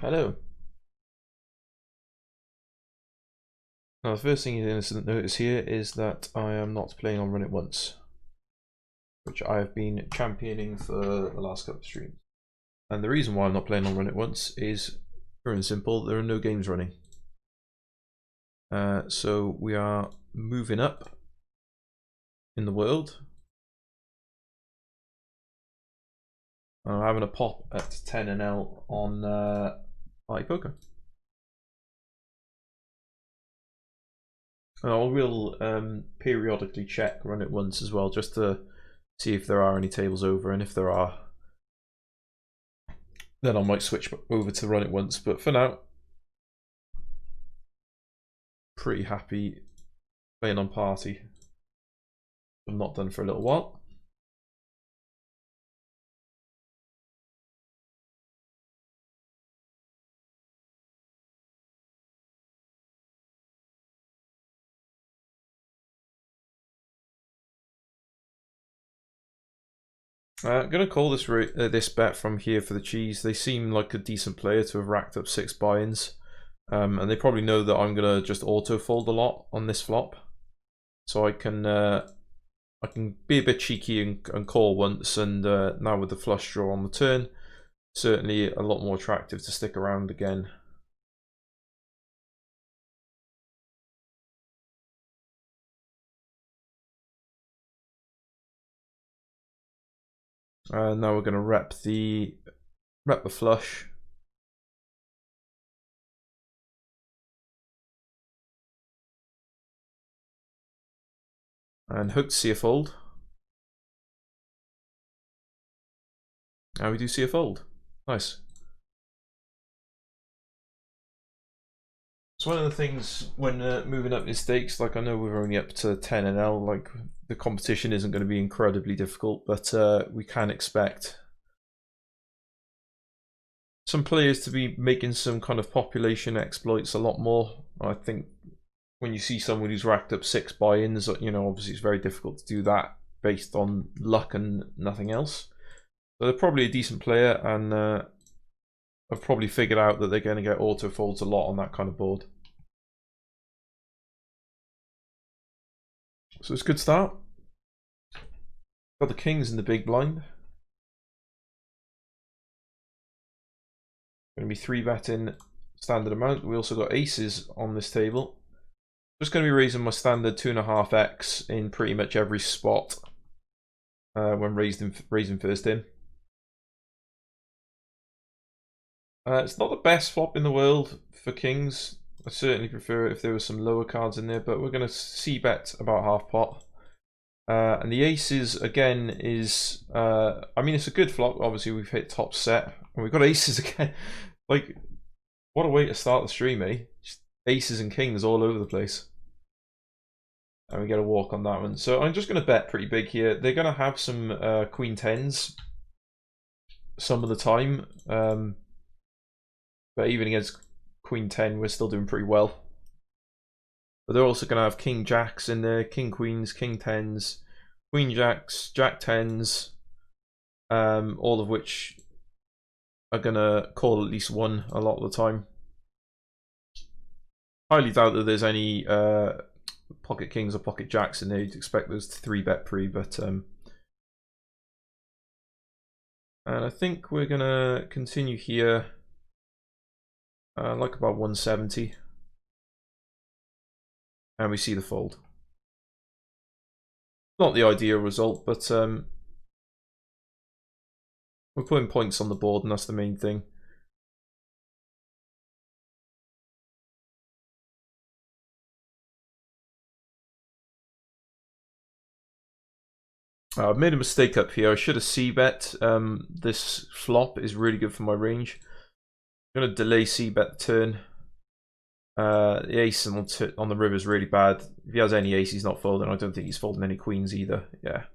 Hello. Now the first thing you're going to notice here is that I am not playing on Run It Once, which I have been championing for the last couple of streams. And the reason why I'm not playing on Run It Once is pure and simple, there are no games running. So we are moving up in the world. I'm having a pop at 10 NL on PartyPoker. And I will periodically check Run It Once as well, just to see if there are any tables over, and if there are, then I might switch over to Run It Once. But for now, pretty happy playing on Party. I'm not done for a little while. I'm going to call this bet from here for the cheese. They seem like a decent player to have racked up 6 buy-ins. And they probably know that I'm going to just auto-fold a lot on this flop. So I can be a bit cheeky and call once, and now with the flush draw on the turn, certainly a lot more attractive to stick around again. Now we're going to rep the flush. And hope to see a fold. And we do see a fold. Nice. So one of the things when moving up in stakes, like I know we're only up to 10 NL, like the competition isn't going to be incredibly difficult, but we can expect some players to be making some kind of population exploits a lot more. I think when you see someone who's racked up 6 buy-ins, you know, obviously it's very difficult to do that based on luck and nothing else. So they're probably a decent player, and I've probably figured out that they're going to get auto folds a lot on that kind of board. So it's a good start. Got the kings in the big blind. Going to be 3-betting standard amount. We also got aces on this table. Just going to be raising my standard 2.5x in pretty much every spot when raising first in. It's not the best flop in the world for kings. I certainly prefer it if there were some lower cards in there, but we're going to c-bet about half pot. And the aces again is, I mean, it's a good flop. Obviously, we've hit top set, and we've got aces again. Like, what a way to start the stream, eh? Just aces and kings all over the place. And we get a walk on that one. So I'm just going to bet pretty big here. They're going to have some queen tens some of the time. But even against queen 10, we're still doing pretty well. But they're also going to have king jacks in there, king queens, king tens, queen jacks, jack tens, all of which are going to call at least one a lot of the time. Highly doubt that there's any pocket kings or pocket jacks in there. You'd expect those to 3-bet pre, but and I think we're going to continue here. Like about 170, and we see the fold. Not the ideal result, but we're putting points on the board, and that's the main thing. I've made a mistake up here. I should have c-bet. This flop is really good for my range. I'm going to delay c-bet the turn. The ace on the river is really bad. If he has any ace, he's not folding. I don't think he's folding any queens either. Yeah.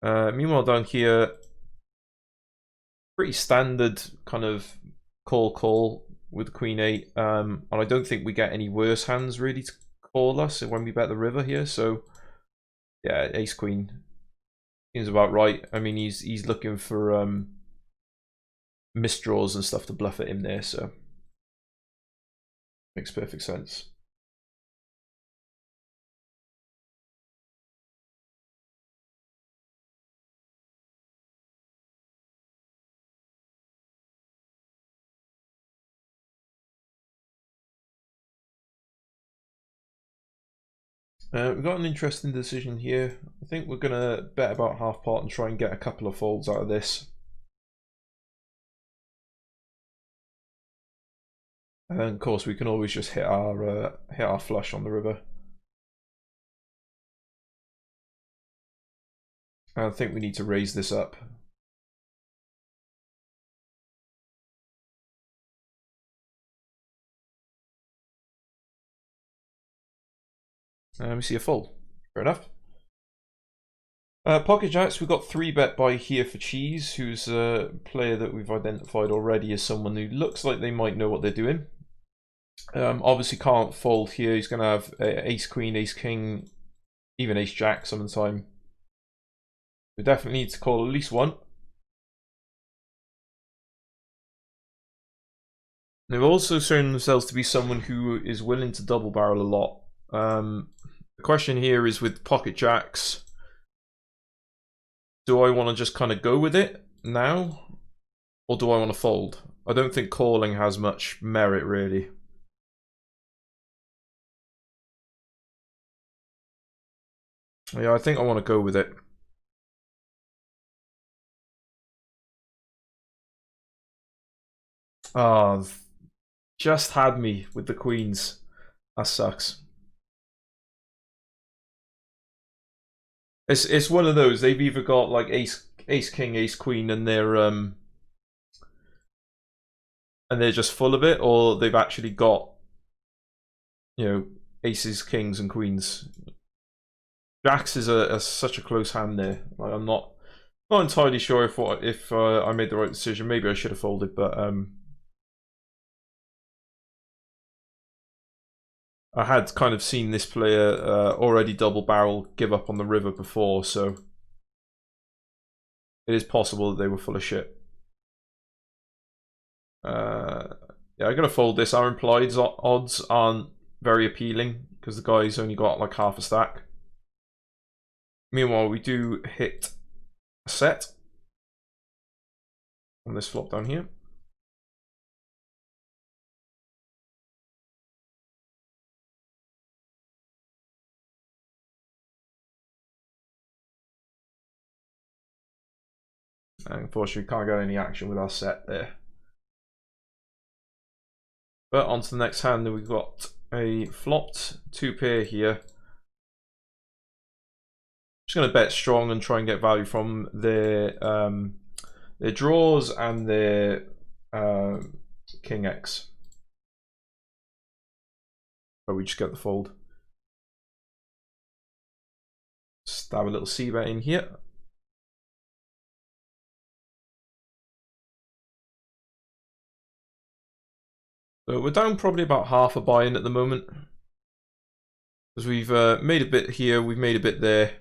Meanwhile, down here, pretty standard kind of call with queen 8. And I don't think we get any worse hands really to call us when we bet the river here. So yeah, ace queen seems about right. I mean, he's looking for misdraws and stuff to bluff at him there, so makes perfect sense. We've got an interesting decision here. I think we're gonna bet about half pot and try and get a couple of folds out of this. And of course we can always just hit our flush on the river. I think we need to raise this up. We see a fold. Fair enough. Pocket Jacks, we've got 3-bet by here for Cheese, who's a player that we've identified already as someone who looks like they might know what they're doing. Obviously can't fold here. He's going to have Ace Queen, Ace King, even Ace Jack some of the time. We definitely need to call at least one. They've also shown themselves to be someone who is willing to double barrel a lot. The question here is with Pocket Jacks, do I want to just kind of go with it now, or do I want to fold? I don't think calling has much merit, really. Yeah, I think I want to go with it. Oh, just had me with the queens. That sucks. It's one of those. They've either got like ace king, ace queen, and they're just full of it, or they've actually got, you know, aces, kings, and queens. Jacks is such a close hand there. Like, I'm not entirely sure if I made the right decision. Maybe I should have folded, but I had kind of seen this player already double barrel give up on the river before, so it is possible that they were full of shit. Yeah, I'm gonna fold this. Our implied odds aren't very appealing because the guy's only got like half a stack. Meanwhile, we do hit a set on this flop down here. And unfortunately, can't get any action with our set there. But on to the next hand, we've got a flopped 2-pair here. Just going to bet strong and try and get value from their draws and their King X. But we just get the fold. Stab a little C-bet in here. So we're down probably about half a buy-in at the moment. Because we've made a bit here, we've made a bit there.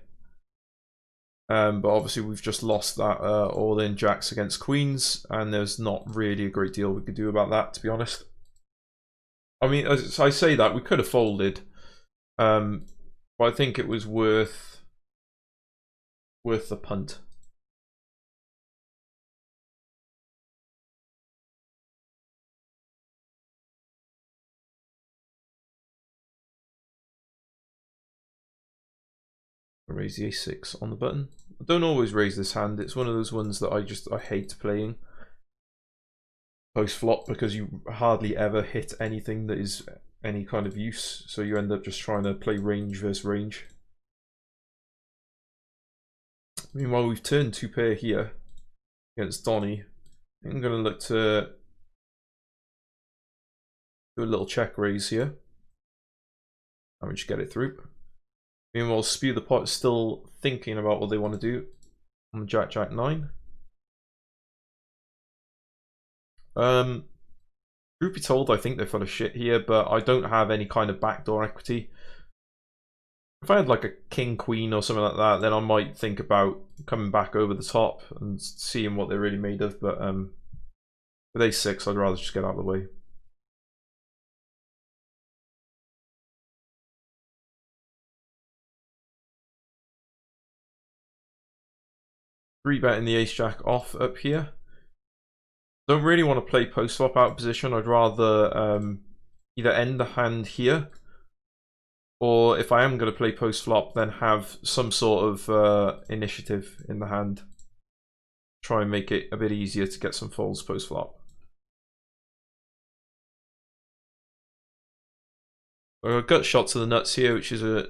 But obviously we've just lost that all-in jacks against queens, and there's not really a great deal we could do about that, to be honest. I mean, as I say that, we could have folded, but I think it was worth the punt. Raise the a6 on the button. I don't always raise this hand. It's one of those ones that I hate playing post flop because you hardly ever hit anything that is any kind of use, so you end up just trying to play range versus range. Meanwhile, we've turned 2-pair here against Donny. I'm going to look to do a little check raise here. And we just get it through. Meanwhile, Spew the Pot is still thinking about what they want to do on the Jack Jack 9. Truth be told, I think they're full of shit here, but I don't have any kind of backdoor equity. If I had like a King Queen or something like that, then I might think about coming back over the top and seeing what they're really made of, but With ace-6, I'd rather just get out of the way. Three-betting the ace-jack off up here. Don't really want to play post-flop out of position. I'd rather either end the hand here, or if I am going to play post-flop, then have some sort of initiative in the hand. Try and make it a bit easier to get some folds post-flop. I've got gut shot to the nuts here, which is a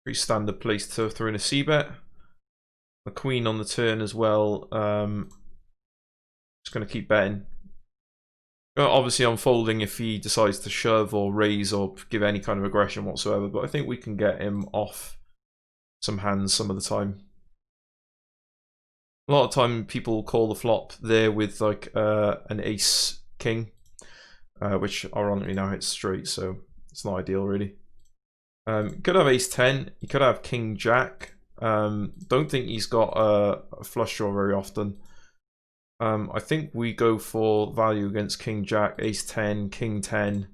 pretty standard place to throw in a c-bet. The queen on the turn as well. Just going to keep betting. Obviously I'm folding if he decides to shove or raise or give any kind of aggression whatsoever, but I think we can get him off some hands some of the time. A lot of time people call the flop there with like an ace king, which ironically now hits straight, so it's not ideal really. Could have ace 10, he could have king jack. Don't think he's got a flush draw very often. I think we go for value against king jack, ace 10, king 10,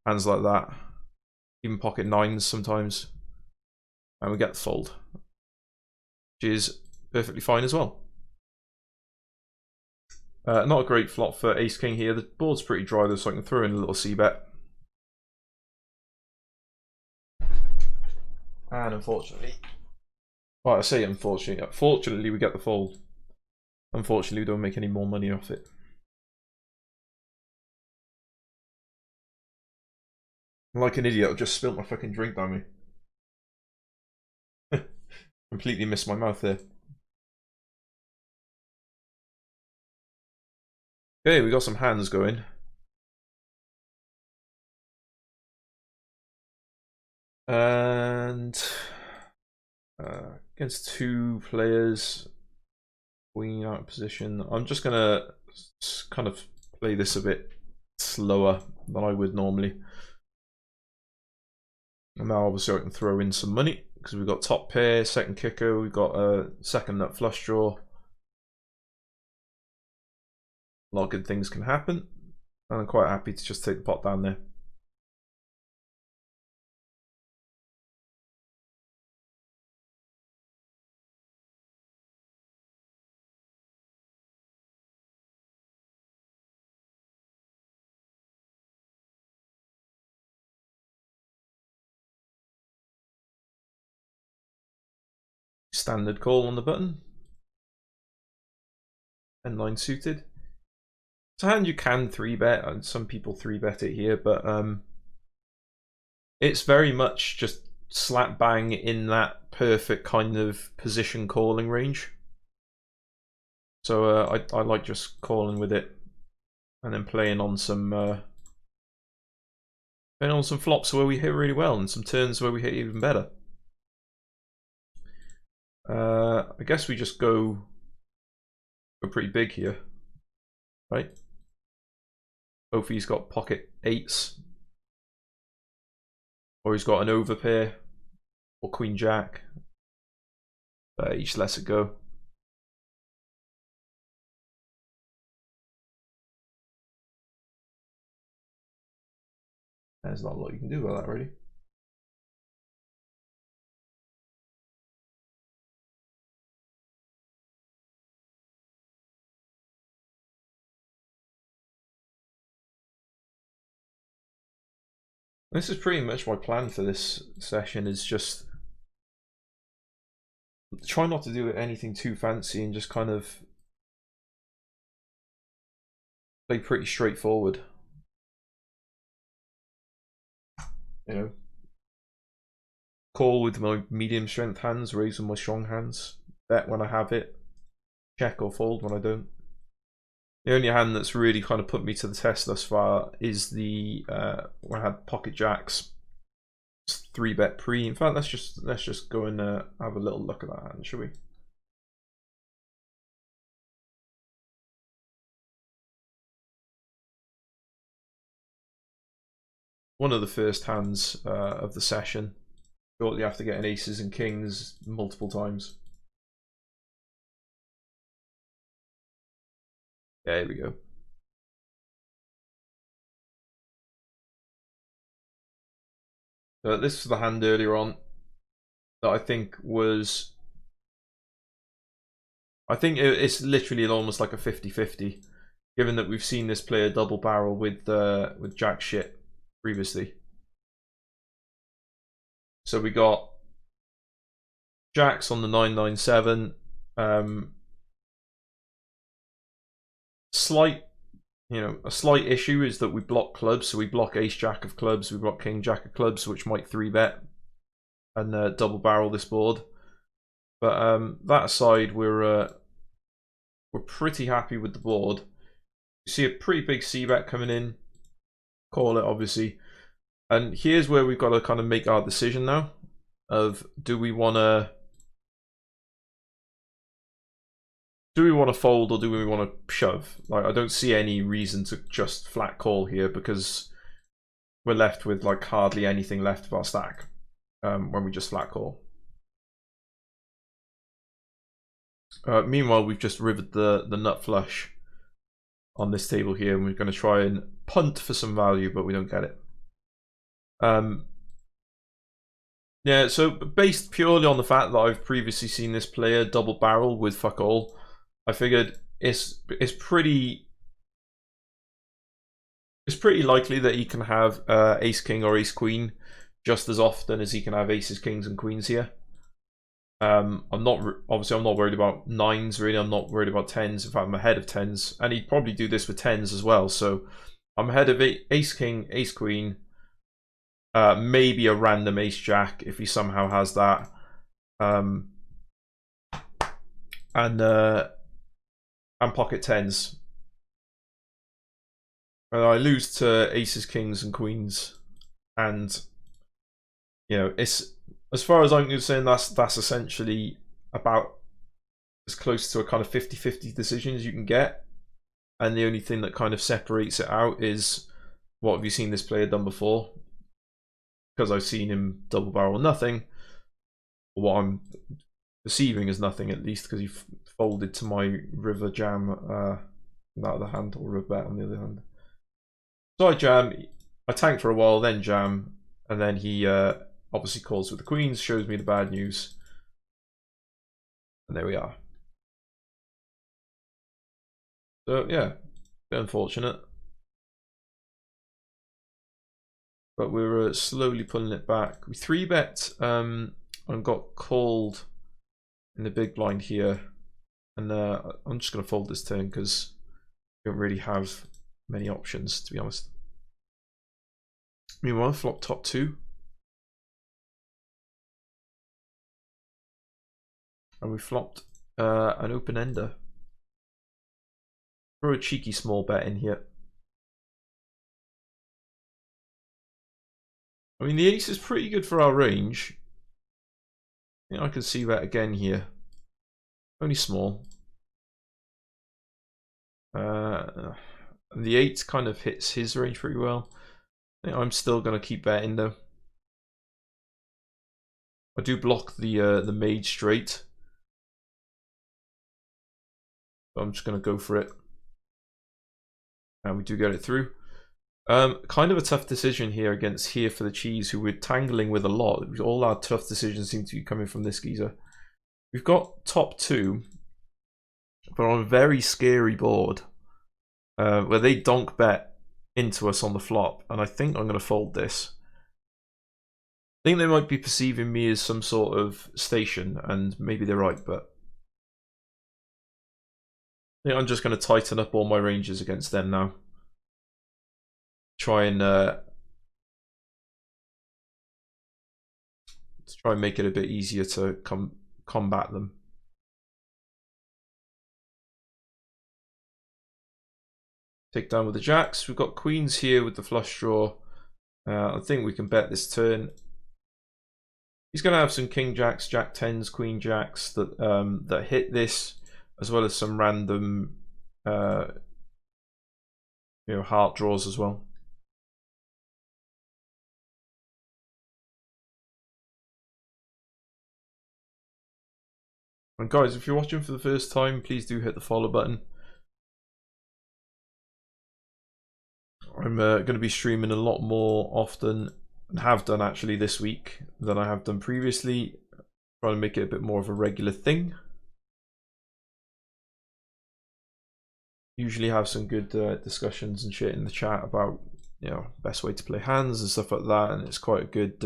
hands like that. Even pocket nines sometimes. And we get the fold, which is perfectly fine as well. Not a great flop for ace king here. The board's pretty dry though, so I can throw in a little c-bet. And unfortunately, well, I say unfortunately, fortunately we get the fold. Unfortunately, we don't make any more money off it. I'm like an idiot, I just spilled my fucking drink down me. Completely missed my mouth there. Okay, we got some hands going. And against two players, queen out of position. I'm just gonna kind of play this a bit slower than I would normally. And now obviously I can throw in some money because we've got top pair, second kicker, we've got a second nut flush draw. A lot of good things can happen, and I'm quite happy to just take the pot down there. Standard call on the button. And 9 suited. It's a hand you can 3-bet, and some people 3-bet it here, but it's very much just slap bang in that perfect kind of position calling range. So I like just calling with it and then playing on some flops where we hit really well and some turns where we hit even better. I guess we just go pretty big here, right? Both of he's got pocket 8s, or he's got an overpair, or queen jack. Each lets it go. There's not a lot you can do about that, really. This is pretty much my plan for this session, is just try not to do anything too fancy and just kind of play pretty straightforward. You know, call with my medium strength hands, raise with my strong hands, bet when I have it, check or fold when I don't. The only hand that's really kind of put me to the test thus far is the when I had pocket jacks. 3-bet pre. In fact, let's just go and have a little look at that hand, shall we? One of the first hands of the session. Shortly after getting aces and kings multiple times. Yeah, here we go. This was the hand earlier on that I think was... I think it's literally almost like a 50-50, given that we've seen this player double barrel with jack shit previously. So we got jacks on the 997. A slight issue is that we block clubs, so we block ace jack of clubs, we block king jack of clubs, which might 3-bet and double barrel this board. But that aside, we're pretty happy with the board. You see a pretty big c-bet coming in. Call it, obviously. And here's where we've got to kind of make our decision now of do we want to fold or do we want to shove? Like, I don't see any reason to just flat call here because we're left with like hardly anything left of our stack when we just flat call. Meanwhile, we've just rivered the nut flush on this table here, and we're going to try and punt for some value, but we don't get it. Yeah, so based purely on the fact that I've previously seen this player double barrel with fuck all, I figured it's pretty likely that he can have ace king or ace queen just as often as he can have aces, kings, and queens here. I'm not worried about nines really. I'm not worried about tens. In fact, I'm ahead of tens, and he'd probably do this with tens as well. So I'm ahead of ace king, ace queen, maybe a random ace jack if he somehow has that, and pocket tens. And I lose to aces, kings, and queens, and you know, it's, as far as I'm concerned, that's essentially about as close to a kind of 50-50 decision as you can get. And the only thing that kind of separates it out is, what have you seen this player done before? Because I've seen him double barrel nothing, or what I'm perceiving as nothing at least, because he folded to my river jam on the other hand, or river bet on the other hand. So I jam, I tank for a while, then jam, and then he obviously calls with the queens, shows me the bad news, and there we are. So yeah, bit unfortunate, but we're slowly pulling it back. We 3-bet and got called in the big blind here, and I'm just going to fold this turn because we don't really have many options, to be honest. Meanwhile, flop top 2. And we flopped an open ender. Throw a cheeky small bet in here. I mean, the ace is pretty good for our range. I think I can see that again here. Only small. The 8 kind of hits his range pretty well. I think I'm still going to keep betting though. I do block the made straight. So I'm just going to go for it. And we do get it through. Kind of a tough decision here against here for the cheese, who we're tangling with a lot. All our tough decisions seem to be coming from this geezer. We've got top 2, but on a very scary board where they donk bet into us on the flop, and I think I'm going to fold this. I think they might be perceiving me as some sort of station, and maybe they're right, but I think I'm just going to tighten up all my ranges against them now. Try and make it a bit easier to combat them. Take down with the jacks. We've got queens here with the flush draw. I think we can bet this turn. He's going to have some king jacks, jack tens, queen jacks that that hit this, as well as some random heart draws as well. And guys, if you're watching for the first time, please do hit the follow button. I'm going to be streaming a lot more often and have done actually this week than I have done previously. Trying to make it a bit more of a regular thing. Usually have some good discussions and shit in the chat about, you know, best way to play hands and stuff like that, and it's quite a good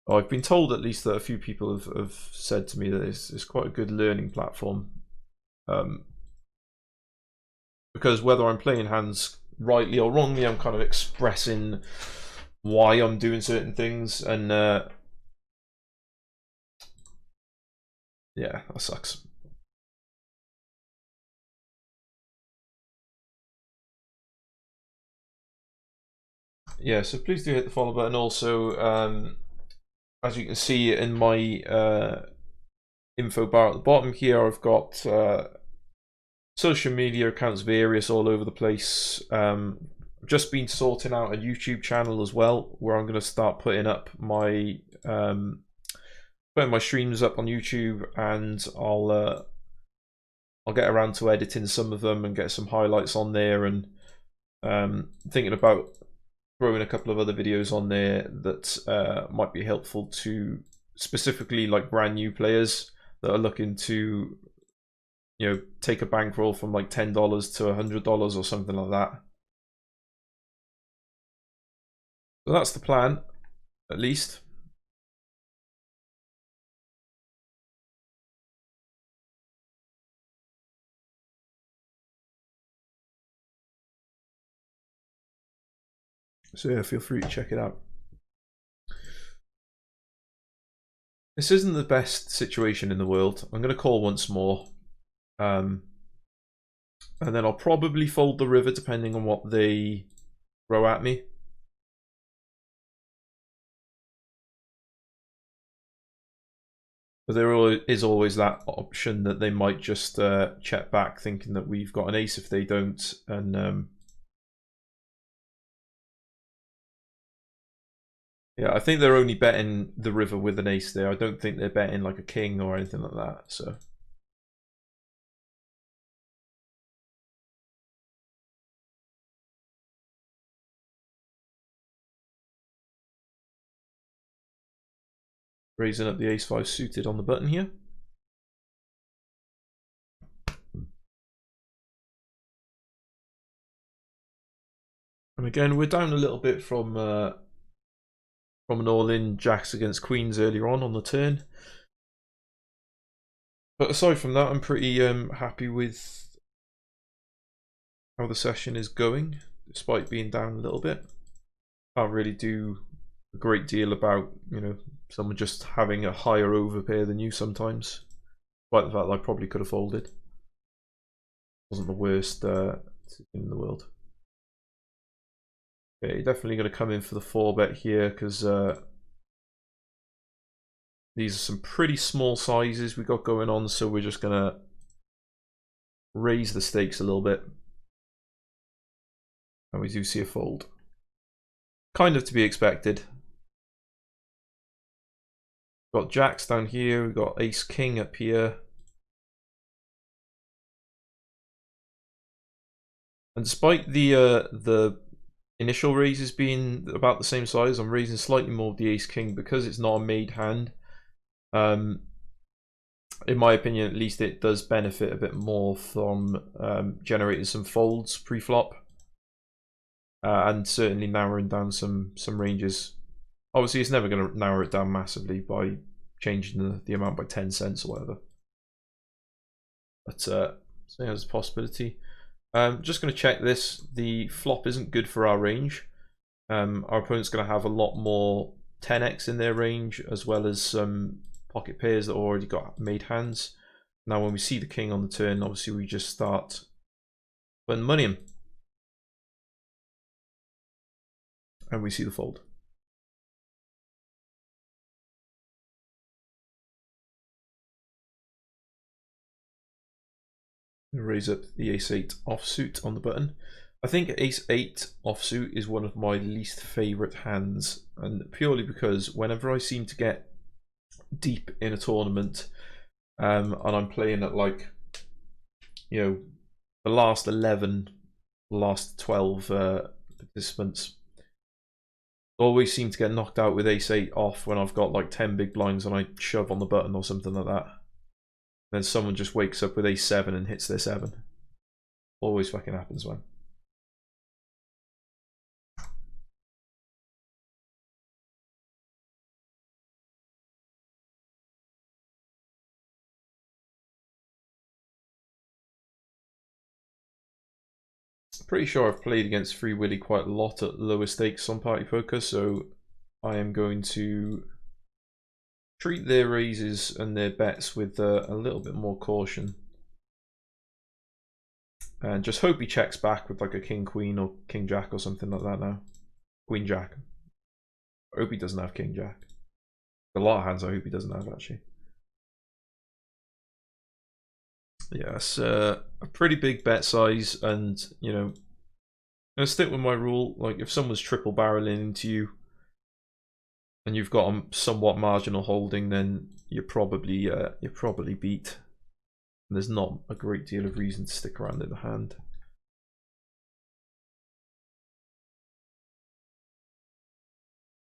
I've been told at least that a few people have said to me that it's quite a good learning platform, because whether I'm playing hands rightly or wrongly, I'm kind of expressing why I'm doing certain things, and yeah, that sucks. Yeah, so please do hit the follow button. Also, as you can see in my info bar at the bottom here, I've got social media accounts various all over the place. I've just been sorting out a YouTube channel as well, where I'm going to start putting up my streams up on YouTube, and I'll get around to editing some of them and get some highlights on there, and thinking about throwing a couple of other videos on there that might be helpful to specifically like brand new players that are looking to, you know, take a bankroll from like $10 to $100 or something like that. So that's the plan, at least. So yeah, feel free to check it out. This isn't the best situation in the world. I'm going to call once more. And then I'll probably fold the river depending on what they throw at me. But there is always that option that they might just check back thinking that we've got an ace if they don't. And yeah, I think they're only betting the river with an ace there. I don't think they're betting like a king or anything like that. So raising up the ace-5 suited on the button here. And again, we're down a little bit from an all-in jacks against queens earlier on the turn. But aside from that, I'm pretty happy with how the session is going, despite being down a little bit. Can't really do a great deal about, you know, someone just having a higher overpair than you sometimes, despite the fact that I probably could have folded. Wasn't the worst decision in the world. Okay, definitely going to come in for the 4-bet here, because these are some pretty small sizes we got going on, so we're just going to raise the stakes a little bit. And we do see a fold. Kind of to be expected. Got jacks down here, we've got ace king up here. And despite the initial raises being about the same size, I'm raising slightly more of the ace king because it's not a made hand. In my opinion, at least, it does benefit a bit more from generating some folds pre-flop, and certainly narrowing down some ranges. Obviously, it's never going to narrow it down massively by changing the amount by 10 cents or whatever. But so there's a possibility. Just going to check this. The flop isn't good for our range. Our opponent's going to have a lot more 10x in their range, as well as some pocket pairs that already got made hands. Now when we see the king on the turn, obviously we just start putting money in. And we see the fold. Raise up the ace-8 offsuit on the button. I think ace-8 offsuit is one of my least favorite hands, and purely because whenever I seem to get deep in a tournament, and I'm playing at, like, you know, the last 11, the last 12 participants, Always seem to get knocked out with ace-8 off when I've got like 10 big blinds and I shove on the button or something like that. Then someone just wakes up with ace-7 and hits their 7. Always fucking happens, man. Pretty sure I've played against Free Willy quite a lot at lower stakes on PartyPoker, so I am going to treat their raises and their bets with a little bit more caution. And just hope he checks back with like a king queen or king jack or something like that now. Queen jack. I hope he doesn't have king jack. A lot of hands I hope he doesn't have actually. Yeah, it's a pretty big bet size, and you know, I'm gonna stick with my rule. Like if someone's triple barreling into you and you've got a somewhat marginal holding, then you're probably beat. And there's not a great deal of reason to stick around in the hand.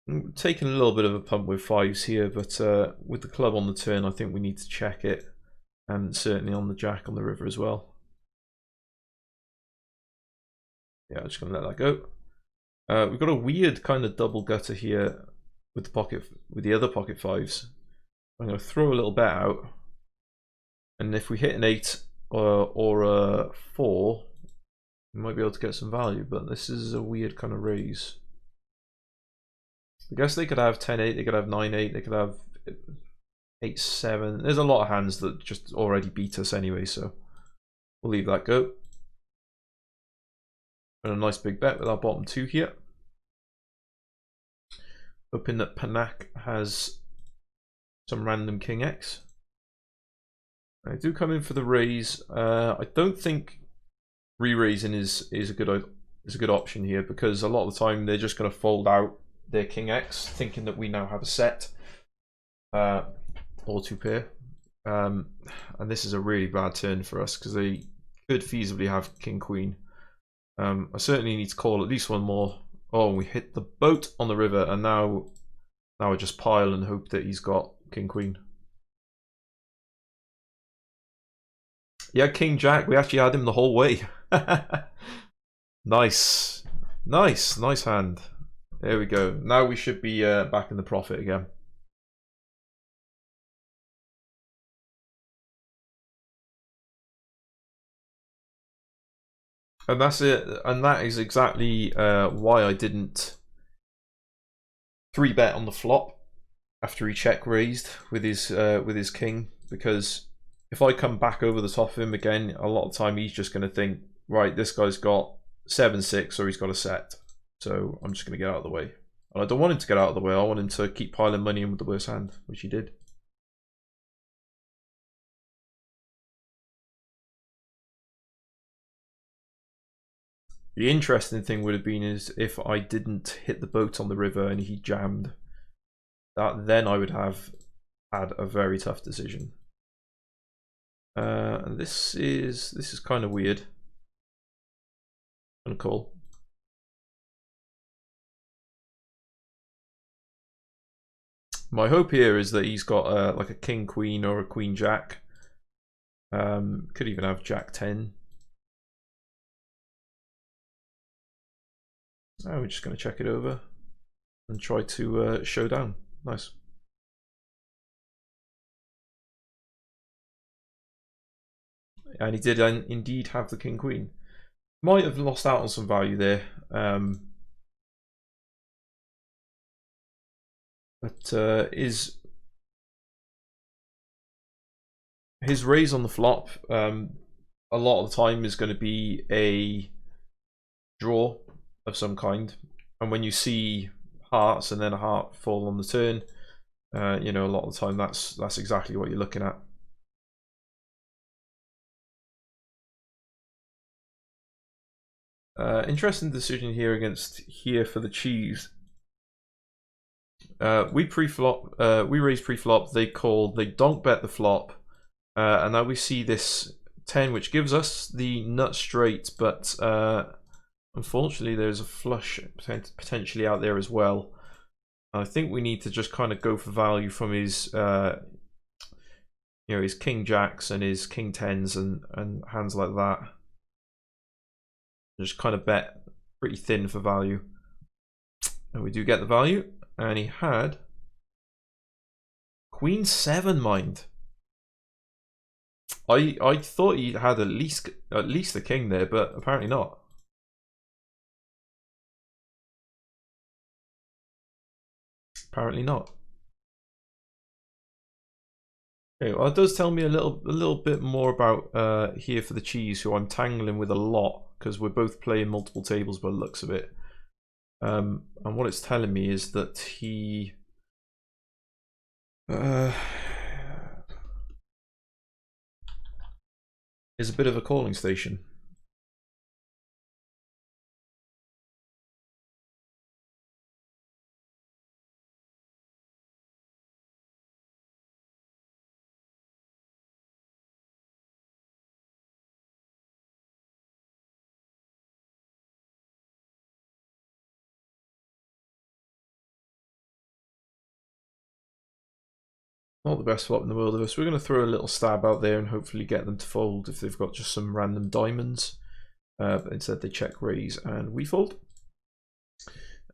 I'm taking a little bit of a pump with 5s here, but with the club on the turn, I think we need to check it, and certainly on the jack on the river as well. Yeah, I'm just gonna let that go. We've got a weird kind of double gutter here with the other pocket 5s. I'm gonna throw a little bet out, and if we hit an 8 or a 4, we might be able to get some value. But this is a weird kind of raise. I guess they could have 10-8, they could have 9-8, they could have 8-7. There's a lot of hands that just already beat us anyway, so we'll leave that go. And a nice big bet with our bottom 2 here. Hoping that Panak has some random king X. I do come in for the raise. I don't think re-raising is a good option here, because a lot of the time they're just going to fold out their king X, thinking that we now have a set or 2 pair. And this is a really bad turn for us because they could feasibly have king queen. I certainly need to call at least one more. Oh, we hit the boat on the river, and now I just pile and hope that he's got king queen. Yeah, king jack. We actually had him the whole way. Nice hand. There we go. Now we should be back in the profit again. And that's it. And that is exactly why I didn't 3-bet on the flop after he check raised with his king, because if I come back over the top of him again, a lot of time he's just going to think, right, this guy's got 7-6 or he's got a set, so I'm just going to get out of the way. And I don't want him to get out of the way. I want him to keep piling money in with the worst hand, which he did. The interesting thing would have been is if I didn't hit the boat on the river and he jammed, then I would have had a very tough decision. And this is kind of weird. I'm gonna call. My hope here is that he's got like a king queen or a queen jack. Could even have jack 10. Oh, we're just going to check it over and try to show down. Nice. And he did indeed have the king queen. Might have lost out on some value there. But his raise on the flop a lot of the time is going to be a draw of some kind, and when you see hearts and then a heart fall on the turn, you know, a lot of the time that's exactly what you're looking at. Interesting decision here against here for the cheese. We pre-flop, we raise pre-flop, they call, they donk bet the flop, and now we see this 10, which gives us the nut straight, but Unfortunately, there's a flush potentially out there as well. I think we need to just kind of go for value from his, his king jacks and his king tens and hands like that. Just kind of bet pretty thin for value, and we do get the value. And he had Queen 7 mind. I thought he had at least the king there, but apparently not. Apparently not. Okay, well, it does tell me a little bit more about here for the cheese, who I'm tangling with a lot because we're both playing multiple tables by the looks of it. And what it's telling me is that he is a bit of a calling station. Not the best flop in the world of us. We're going to throw a little stab out there and hopefully get them to fold if they've got just some random diamonds. But instead they check raise and we fold.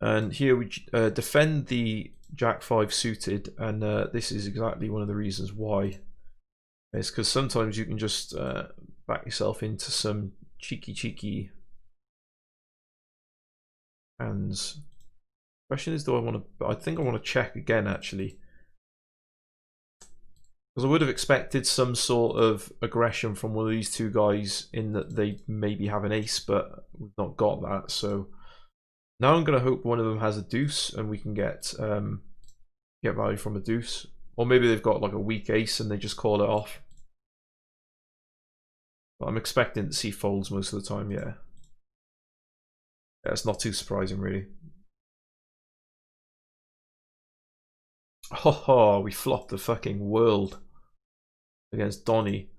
And here we defend the Jack 5 suited, and this is exactly one of the reasons why. It's because sometimes you can just back yourself into some cheeky hands. Question is, do I want to? I think I want to check again actually, because I would have expected some sort of aggression from one of these two guys in that they maybe have an ace, but we've not got that. So now I'm going to hope one of them has a deuce and we can get value from a deuce, or maybe they've got like a weak ace and they just call it off. But I'm expecting to see folds most of the time. Yeah, it's not too surprising really. Oh, we flopped the fucking world against Donny.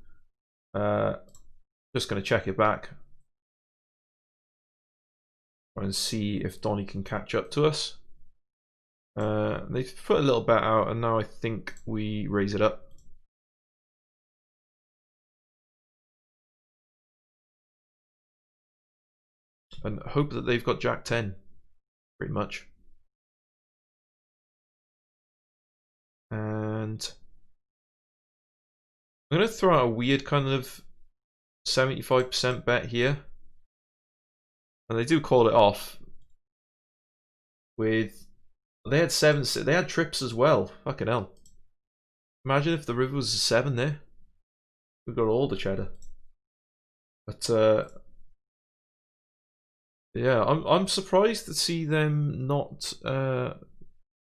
Just going to check it back and see if Donny can catch up to us. They've put a little bet out, and now I think we raise it up. And hope that they've got Jack 10, pretty much. And I'm going to throw out a weird kind of 75% bet here. And they do call it off. They had they had trips as well. Fucking hell. Imagine if the river was a 7 there. We got all the cheddar. But yeah, I'm surprised to see them not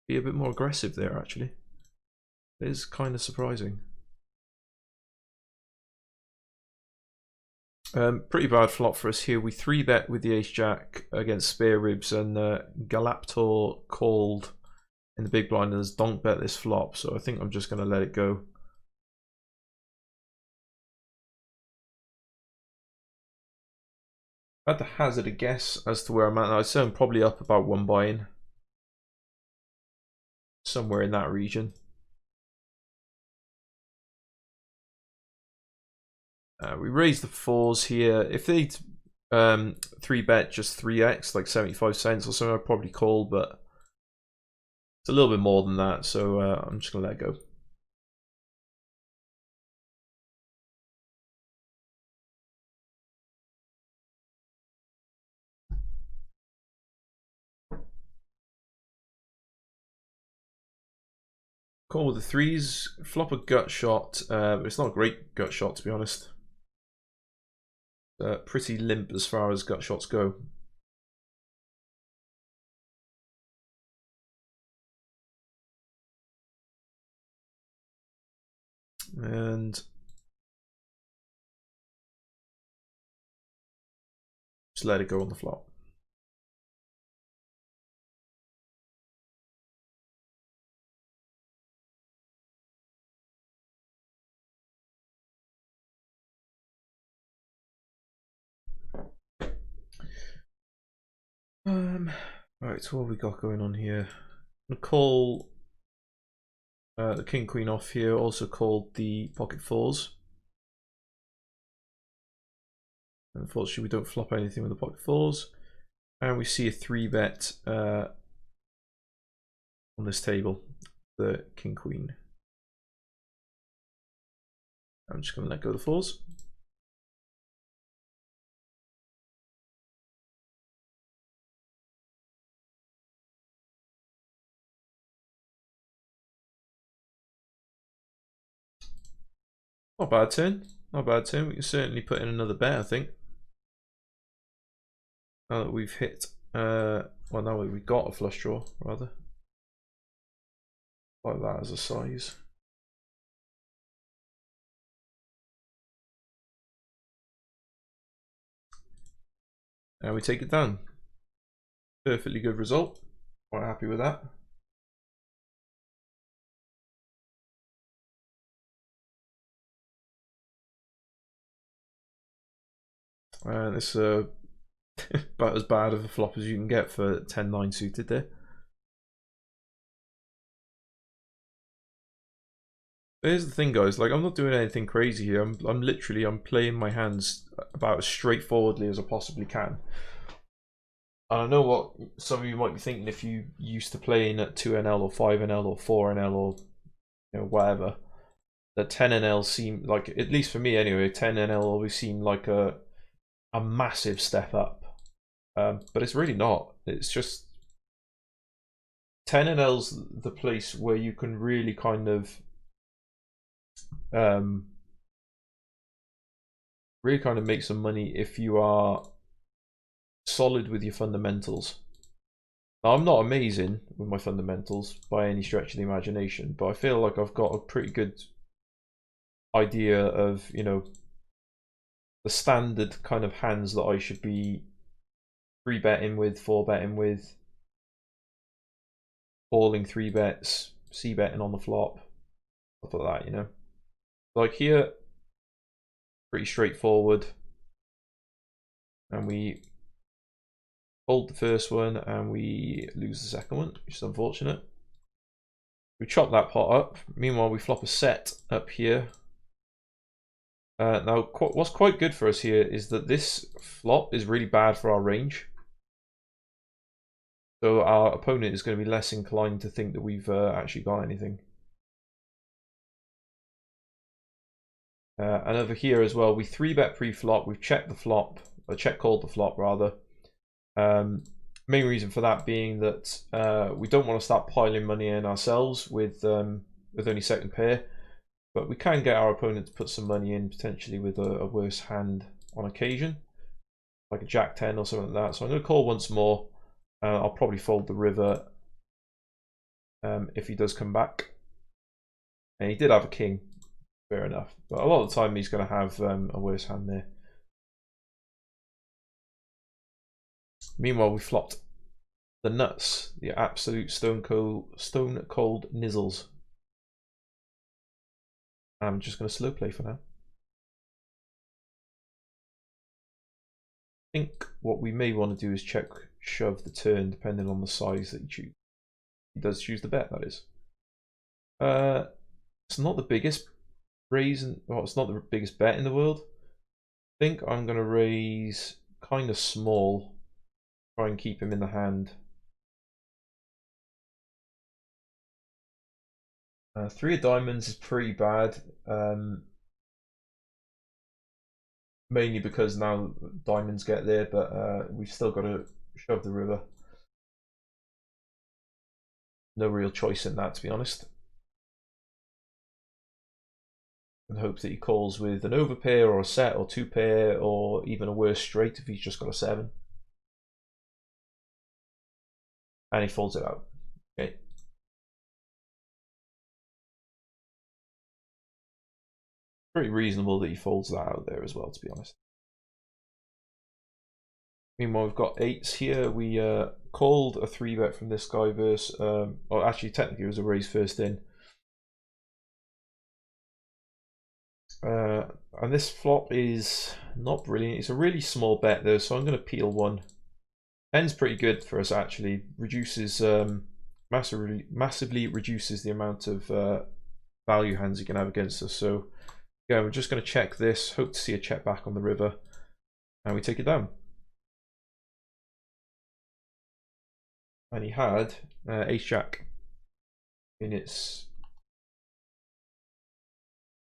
be a bit more aggressive there actually. It is kind of surprising. Pretty bad flop for us here. We 3-bet with the ace jack against spare ribs, and Galaptor called in the big blind and has donk bet this flop, so I think I'm just going to let it go. I had to hazard a guess as to where I'm at now. I'd say I'm probably up about 1 buy-in. Somewhere in that region. We raise the 4s here. If they'd 3-bet just 3x, like 75 cents or something, I'd probably call, but it's a little bit more than that, so I'm just going to let it go. Call with the 3s, flop a gut shot, but it's not a great gut shot to be honest. Pretty limp as far as gut shots go. And just let it go on the flop. Right, so what have we got going on here? I'm gonna call the king queen off here, also called the pocket fours. Unfortunately, we don't flop anything with the pocket fours, and we see a 3-bet on this table, the king queen. I'm just going to let go of the fours. Not a bad turn. Not a bad turn. We can certainly put in another bet, I think. Now that we've hit, well, now we've got a flush draw, rather. Like that as a size. And we take it down. Perfectly good result. Quite happy with that. And it's about as bad of a flop as you can get for 10-9 suited there. But here's the thing, guys. Like, I'm not doing anything crazy here. I'm literally playing my hands about as straightforwardly as I possibly can. And I know what some of you might be thinking if you used to playing at 2NL or 5NL or 4NL or whatever. That 10NL seemed like, at least for me anyway, 10NL always seemed like a massive step up. But it's really not. It's just 10NL's the place where you can really kind of make some money if you are solid with your fundamentals. Now, I'm not amazing with my fundamentals by any stretch of the imagination, but I feel like I've got a pretty good idea of, the standard kind of hands that I should be 3-betting with, 4-betting with, calling 3-bets, c-betting on the flop, stuff like that, Like here, pretty straightforward. And we fold the first one and we lose the second one, which is unfortunate. We chop that pot up. Meanwhile, we flop a set up here. Now, what's quite good for us here is that this flop is really bad for our range. So our opponent is going to be less inclined to think that we've actually got anything. And over here as well, we 3-bet pre-flop. We've checked the flop, or check-called the flop rather. Main reason for that being that we don't want to start piling money in ourselves with only second pair, but we can get our opponent to put some money in potentially with a worse hand on occasion, like a Jack 10 or something like that. So I'm going to call once more. I'll probably fold the river if he does come back. And he did have a king, fair enough. But a lot of the time he's going to have a worse hand there. Meanwhile, we flopped the nuts, the absolute stone cold nizzles. I'm just going to slow play for now. I think what we may want to do is check shove the turn depending on the size that you choose. He does choose the bet, that is. It's not the biggest raise, well, it's not the biggest bet in the world. I think I'm going to raise kind of small, try and keep him in the hand. 3 of diamonds is pretty bad, mainly because now diamonds get there, but we've still got to shove the river. No real choice in that, to be honest. And hope that he calls with an overpair or a set or 2-pair or even a worse straight if he's just got a 7. And he folds it out. Okay. Pretty reasonable that he folds that out there as well, to be honest. Meanwhile, we've got 8s here. We called a 3-bet from this guy versus, or actually technically it was a raise first in. And this flop is not brilliant. It's a really small bet though, so I'm going to peel one. 10's pretty good for us actually. Reduces massively reduces the amount of value hands you can have against us. So yeah, we're just going to check this. Hope to see a check back on the river, and we take it down. And he had ace jack in its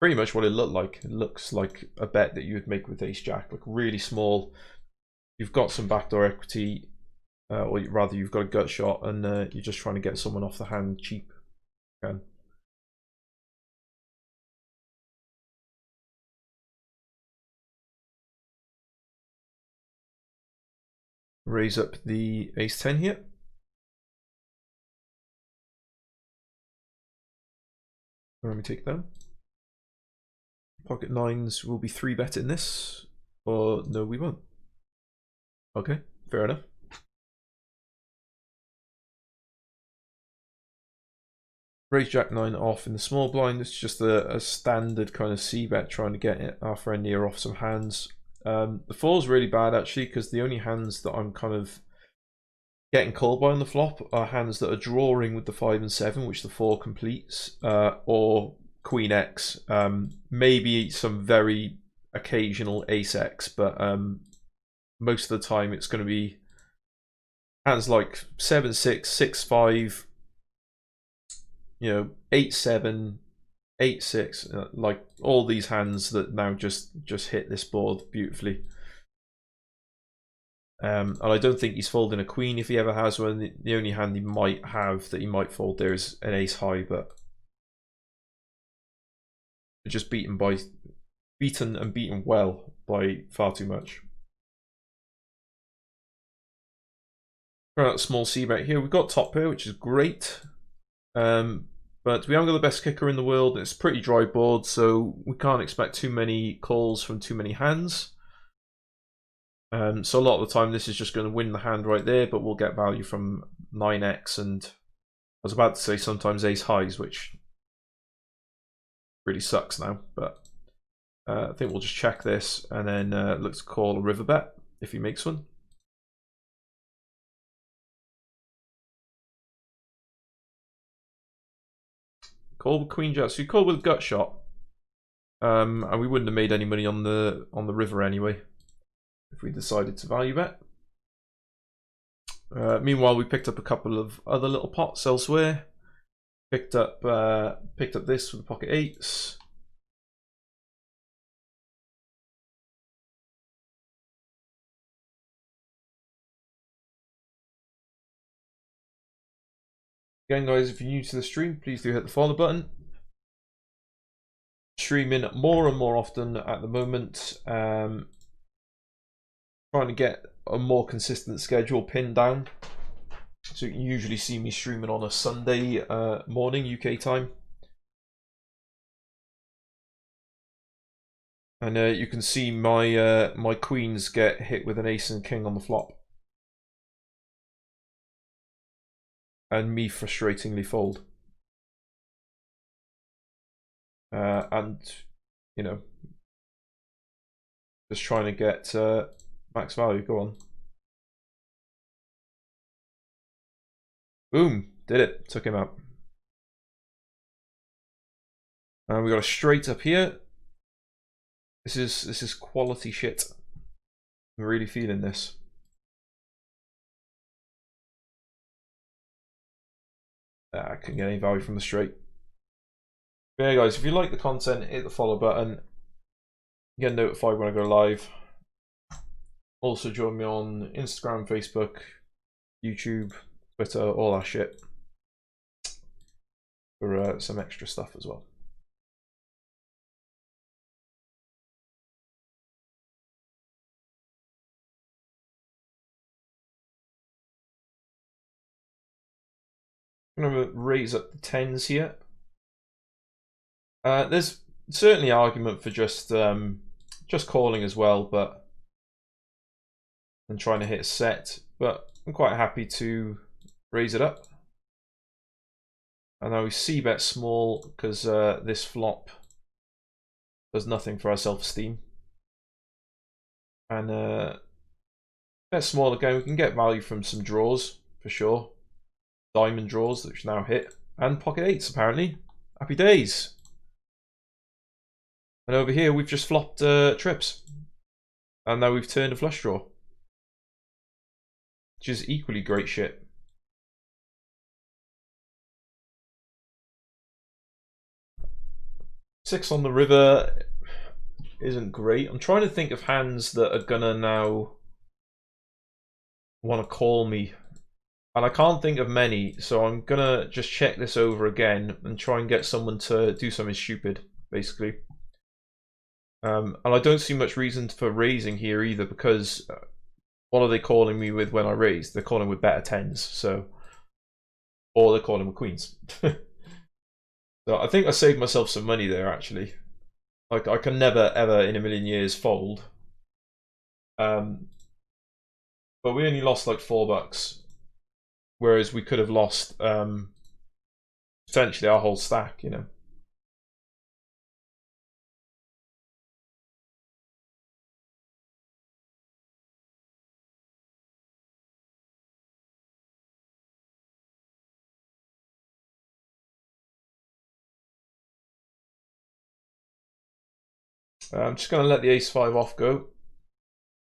pretty much what it looked like. It looks like a bet that you would make with ace jack, like really small. You've got some backdoor equity, or rather you've got a gut shot, and you're just trying to get someone off the hand cheap. Again. Raise up the ace 10 here. Let me take them. Pocket nines will be 3-betting this, or no, we won't. Okay, fair enough. Raise jack 9 off in the small blind. It's just a standard kind of c-bet, trying to get our friend here off some hands. The 4's really bad actually, because the only hands that I'm kind of getting called by on the flop are hands that are drawing with the 5 and 7, which the 4 completes, or Queen X. Maybe some very occasional Ace X, but most of the time it's going to be hands like 7-6, 6-5, 8-7, 8-6, like all these hands that now just hit this board beautifully. And I don't think he's folding a queen if he ever has one. The only hand he might have that he might fold there is an ace high, but just beaten well by far too much. Right, small c-bet here. We've got top pair, which is great. But we haven't got the best kicker in the world. It's a pretty dry board, so we can't expect too many calls from too many hands. So a lot of the time this is just going to win the hand right there, but we'll get value from 9x and I was about to say sometimes ace highs, which really sucks now. But I think we'll just check this and then look to call a river bet if he makes one. Call with queen jack. So you call with a gut shot, and we wouldn't have made any money on the river anyway if we decided to value bet. Meanwhile, we picked up a couple of other little pots elsewhere. Picked up this with the pocket eights. Again, guys, if you're new to the stream, please do hit the follow button. Streaming more and more often at the moment. Trying to get a more consistent schedule pinned down. So you can usually see me streaming on a Sunday morning UK time. And you can see my my queens get hit with an ace and king on the flop. And me frustratingly fold. And, just trying to get max value. Go on. Boom, did it. Took him out. And we got a straight up here. This is quality shit. I'm really feeling this. I couldn't get any value from the straight. But yeah, guys, if you like the content, hit the follow button. Get notified when I go live. Also join me on Instagram, Facebook, YouTube, Twitter, all that shit for some extra stuff as well. I'm going to raise up the 10s here. There's certainly argument for just calling as well, but and trying to hit a set. But I'm quite happy to raise it up. And now we c-bet small because this flop does nothing for our self-esteem. And Bet small again. We can get value from some draws for sure. Diamond draws that should now hit, and pocket eights apparently. Happy days. And over here we've just flopped trips, and now we've turned a flush draw, which is equally great shit. Six on the river isn't great. I'm trying to think of hands that are gonna now want to call me, and I can't think of many, so I'm gonna just check this over again and try and get someone to do something stupid, basically. And I don't see much reason for raising here either, because what are they calling me with when I raise? They're calling with better tens, so, or they're calling with queens. So I think I saved myself some money there, actually. Like, I can never ever in a million years fold. But we only lost like $4, whereas we could have lost potentially our whole stack, you know. I'm just going to let the ace-5 off go.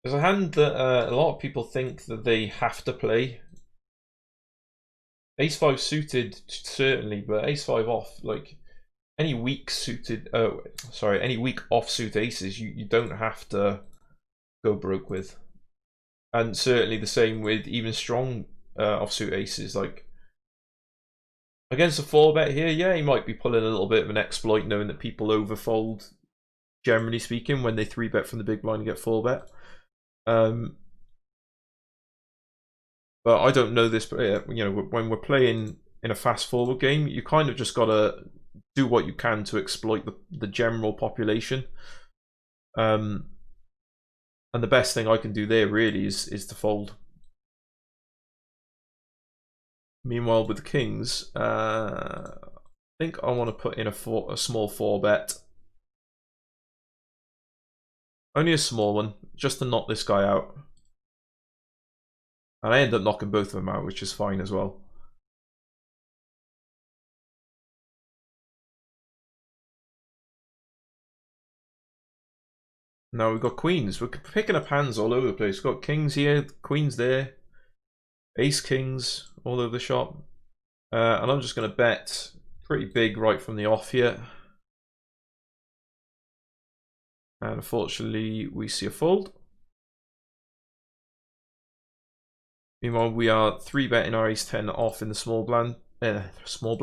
There's a hand that a lot of people think that they have to play. Ace-5 suited, certainly, but ace-5 off, like, any weak suited, any weak offsuit aces, you don't have to go broke with. And certainly the same with even strong offsuit aces. Like, against a 4-bet here, yeah, he might be pulling a little bit of an exploit, knowing that people overfold, generally speaking, when they 3-bet from the big blind and get 4-bet. But I don't know this, but you know, when we're playing in a fast forward game, you kind of just gotta do what you can to exploit the general population. And the best thing I can do there really is to fold. Meanwhile, with the kings, I think I want to put in a small 4-bet. Only a small one, just to knock this guy out. And I end up knocking both of them out, which is fine as well. Now we've got queens. We're picking up hands all over the place. We've got kings here, queens there, ace kings all over the shop. And I'm just going to bet pretty big right from the off here. And unfortunately, we see a fold. Meanwhile, we are 3-betting our ace-10 off in the small blind. Small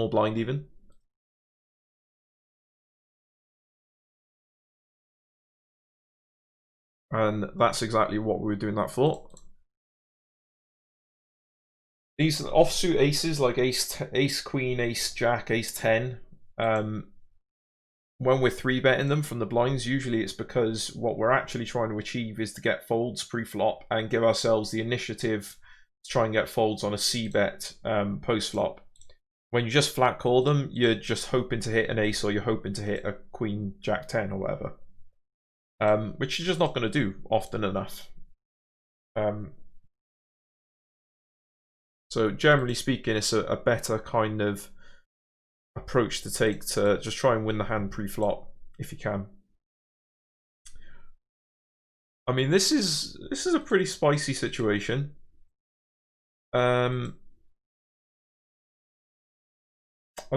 blind even. And that's exactly what we were doing that for. These offsuit aces like ace queen, ace jack, ace 10. When we're 3-betting them from the blinds, usually it's because what we're actually trying to achieve is to get folds pre-flop and give ourselves the initiative to try and get folds on a c-bet post-flop. When you just flat call them, you're just hoping to hit an ace, or you're hoping to hit a queen, jack 10 or whatever. Which you're just not going to do often enough. So generally speaking, it's a better kind of approach to take to just try and win the hand pre-flop if you can. I mean, this is a pretty spicy situation. I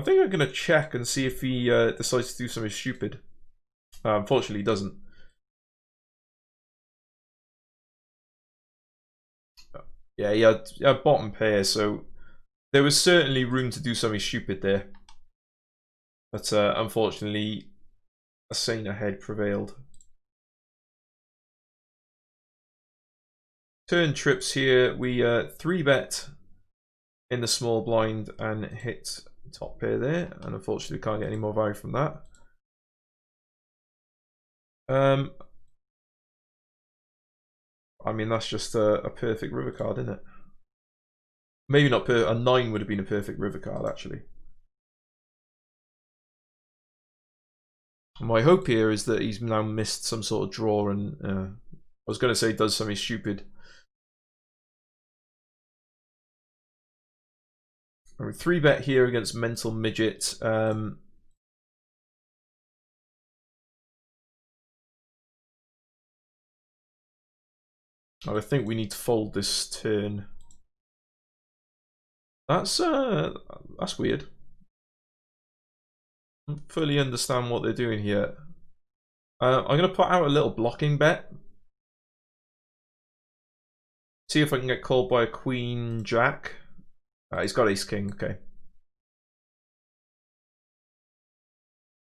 think I'm gonna check and see if he decides to do something stupid. Unfortunately, he doesn't. Yeah, he had bottom pair, so there was certainly room to do something stupid there. But unfortunately, a saner head prevailed. Turn trips here. We 3-bet in the small blind and hit top pair there, and unfortunately can't get any more value from that. I mean, that's just a perfect river card, isn't it? Maybe not a 9 would have been a perfect river card, actually. My hope here is that he's now missed some sort of draw, and I was going to say does something stupid Three bet here against Mental Midget. I think we need to fold this turn. That's weird. I don't fully understand what they're doing here. I'm going to put out a little blocking bet. See if I can get called by a Queen Jack. He's got Ace King, okay.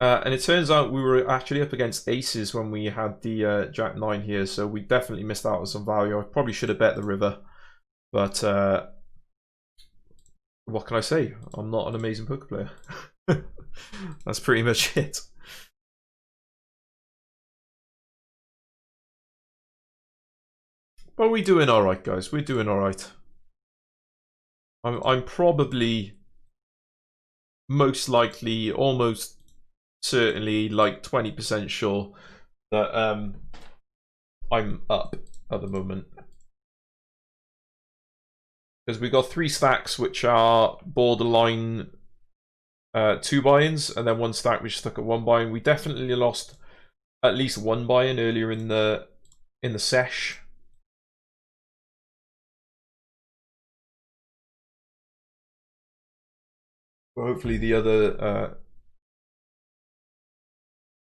And it turns out we were actually up against aces when we had the Jack 9 here, so we definitely missed out on some value. I probably should have bet the river, but what can I say? I'm not an amazing poker player. That's pretty much it. But we're doing alright, guys. We're doing alright. I'm probably most likely, almost certainly, like 20% sure that I'm up at the moment. Because we got 3 stacks which are borderline 2 buy-ins, and then 1 stack which stuck at 1 buy-in. We definitely lost at least 1 buy-in earlier in the sesh. But hopefully the other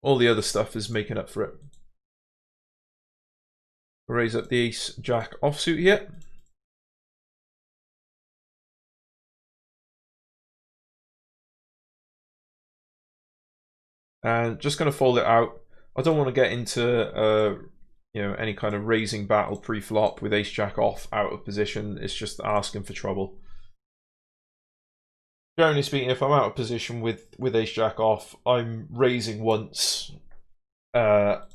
all the other stuff is making up for it. Raise up the Ace Jack offsuit here. And just going to fold it out. I don't want to get into you know, any kind of raising battle pre-flop with Ace Jack off out of position. It's just asking for trouble. Generally speaking, if I'm out of position with Ace Jack off, I'm raising once. Whether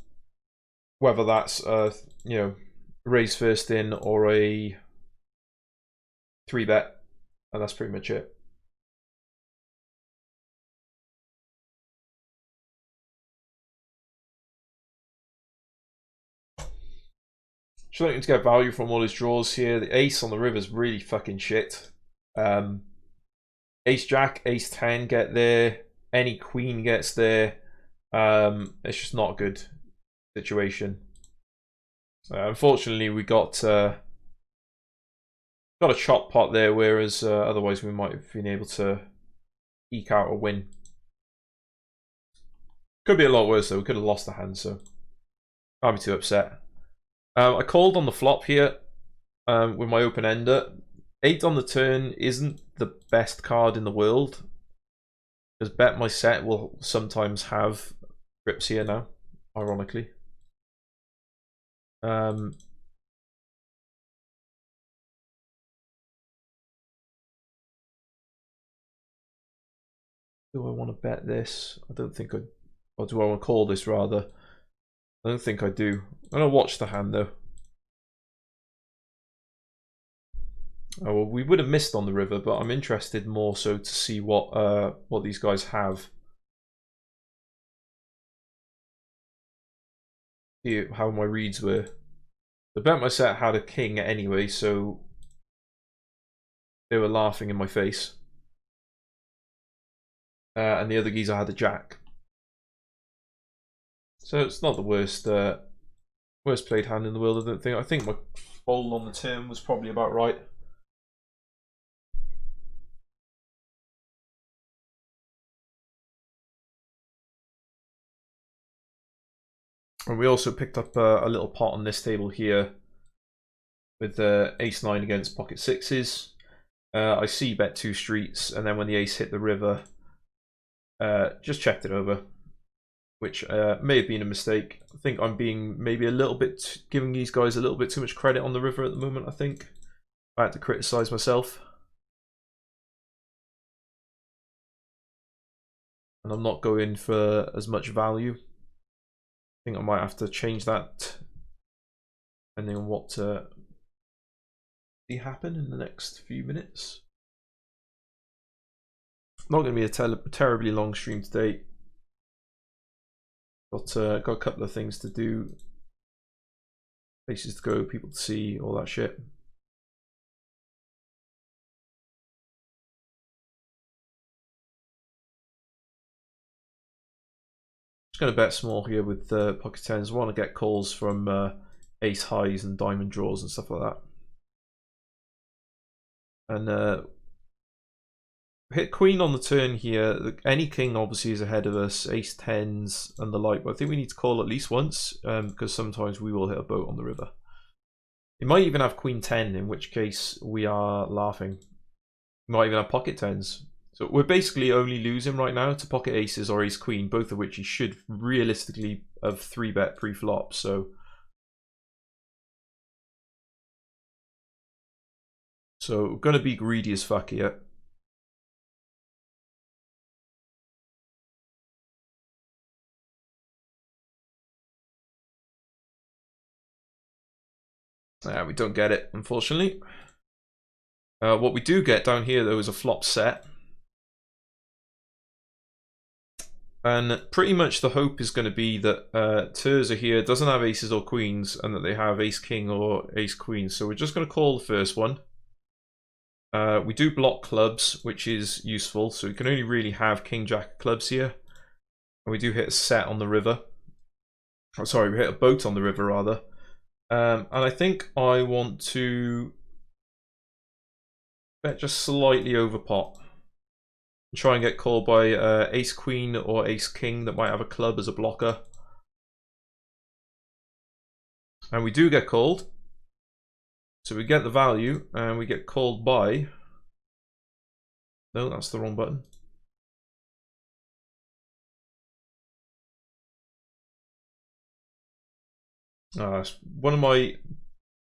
that's you know, raise first in or a 3 bet, and that's pretty much it. Just looking to get value from all his draws here. The ace on the river is really fucking shit. Ace Jack, Ace 10 get there. Any Queen gets there. It's just not a good situation. Unfortunately, we got a chop pot there, whereas otherwise we might have been able to eke out a win. Could be a lot worse though. We could have lost the hand, so can't be too upset. I called on the flop here with my open ender. 8 on the turn isn't the best card in the world, because bet my set will sometimes have grips here now, ironically. Do I want to bet this? I don't think I... Or do I want to call this rather? I don't think I do. I'm going to watch the hand though. Oh, well, we would have missed on the river, but I'm interested more so to see what these guys have. See how my reads were. The bet my set had a king anyway, so they were laughing in my face. And the other geezer had a jack. So it's not the worst worst played hand in the world, I don't think. I think my fold on the turn was probably about right. And we also picked up a little pot on this table here with ace 9 against pocket 6s. I see bet 2 streets, and then when the ace hit the river, just checked it over, which may have been a mistake. I think I'm being maybe a little bit, giving these guys a little bit too much credit on the river at the moment, I think. I had to criticize myself. And I'm not going for as much value. I think I might have to change that depending on what happen in the next few minutes. Not going to be a terribly long stream today. Got a couple of things to do, places to go, people to see, all that shit. going to bet small here with pocket tens. Want to get calls from ace highs and diamond draws and stuff like that. And hit queen on the turn here. Any king obviously is ahead of us, ace tens and the like, but I think we need to call at least once because sometimes we will hit a boat on the river. It might even have queen 10, in which case we are laughing. We might even have pocket tens. So we're basically only losing right now to pocket aces or ace queen, both of which he should realistically have 3-bet pre-flop. So we're going to be greedy as fuck here. Yeah, we don't get it, unfortunately. What we do get down here, though, is a flop set. And pretty much the hope is going to be that Terza here doesn't have aces or queens, and that they have ace king or ace queen. So we're just going to call the first one. We do block clubs, which is useful. So we can only really have king jack clubs here. And we do hit a set on the river. Oh, sorry, we hit a boat on the river, rather. And I think I want to bet just slightly over pot. Try and get called by ace queen or ace king that might have a club as a blocker. And we do get called. So we get the value and we get called by... No, that's the wrong button. One of my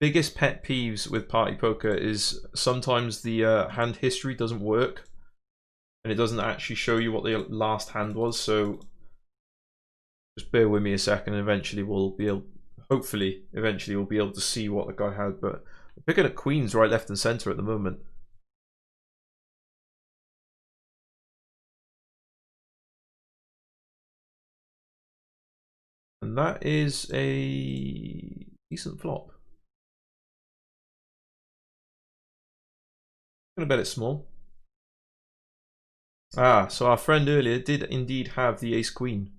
biggest pet peeves with party poker is sometimes the hand history doesn't work. And it doesn't actually show you what the last hand was, so just bear with me a second and eventually we'll be able, hopefully, eventually we'll be able to see what the guy had, but I'm picking at queens right, left and center at the moment. And that is a decent flop. I'm gonna bet it's small. So our friend earlier did indeed have the ace queen.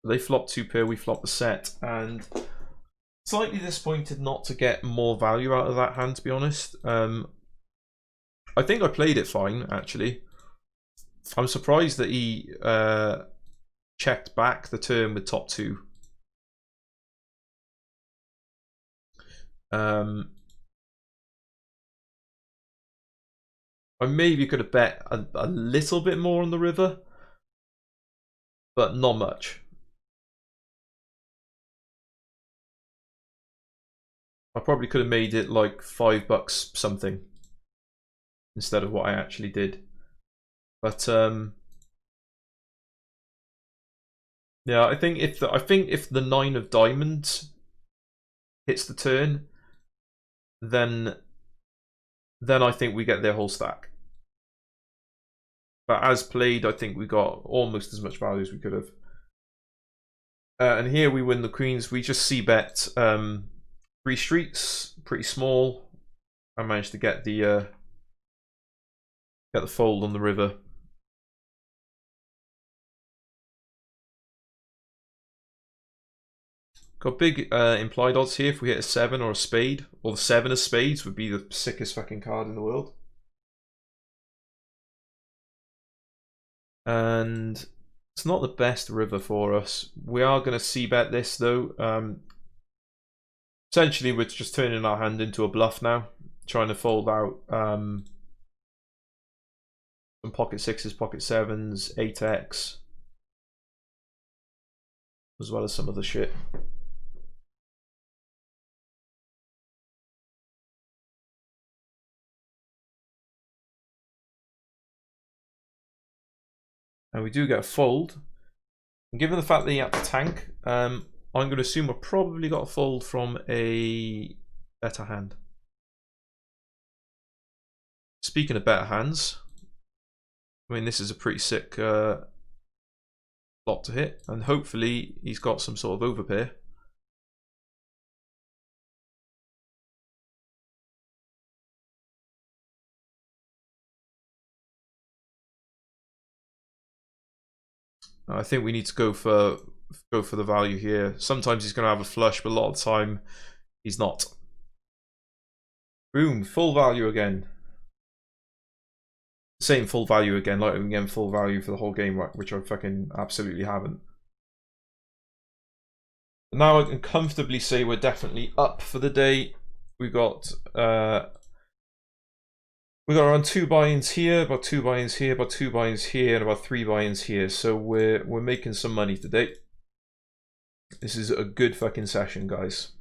They flopped 2 pair, we flopped the set, and slightly disappointed not to get more value out of that hand, to be honest. I think I played it fine, actually. I'm surprised that he checked back the turn with top 2. I maybe could have bet a little bit more on the river, but not much. I probably could have made it like $5 something instead of what I actually did. But yeah, I think if the 9 of diamonds hits the turn, then I think we get their whole stack. But as played, I think we got almost as much value as we could have. And here we win the queens. We just c-bet 3 streets, pretty small. I managed to get the fold on the river. Got big implied odds here if we hit a 7 or a spade, or the 7 of spades would be the sickest fucking card in the world. And it's not the best river for us. We are going to c-bet this though. Essentially, we're just turning our hand into a bluff now, trying to fold out some pocket 6s, pocket 7s, 8x, as well as some other shit. And we do get a fold. And given the fact that he had to tank, I'm going to assume I probably got a fold from a better hand. Speaking of better hands, I mean, this is a pretty sick flop to hit, and hopefully he's got some sort of overpair. I think we need to go for the value here. Sometimes he's going to have a flush, but a lot of the time he's not. Boom, full value again. Same full value again, like again full value for the whole game, which I fucking absolutely haven't. Now I can comfortably say we're definitely up for the day. We got around 2 buy-ins here, about 2 buy-ins here, about 2 buy-ins here, and about 3 buy-ins here. So we're making some money today. This is a good fucking session, guys.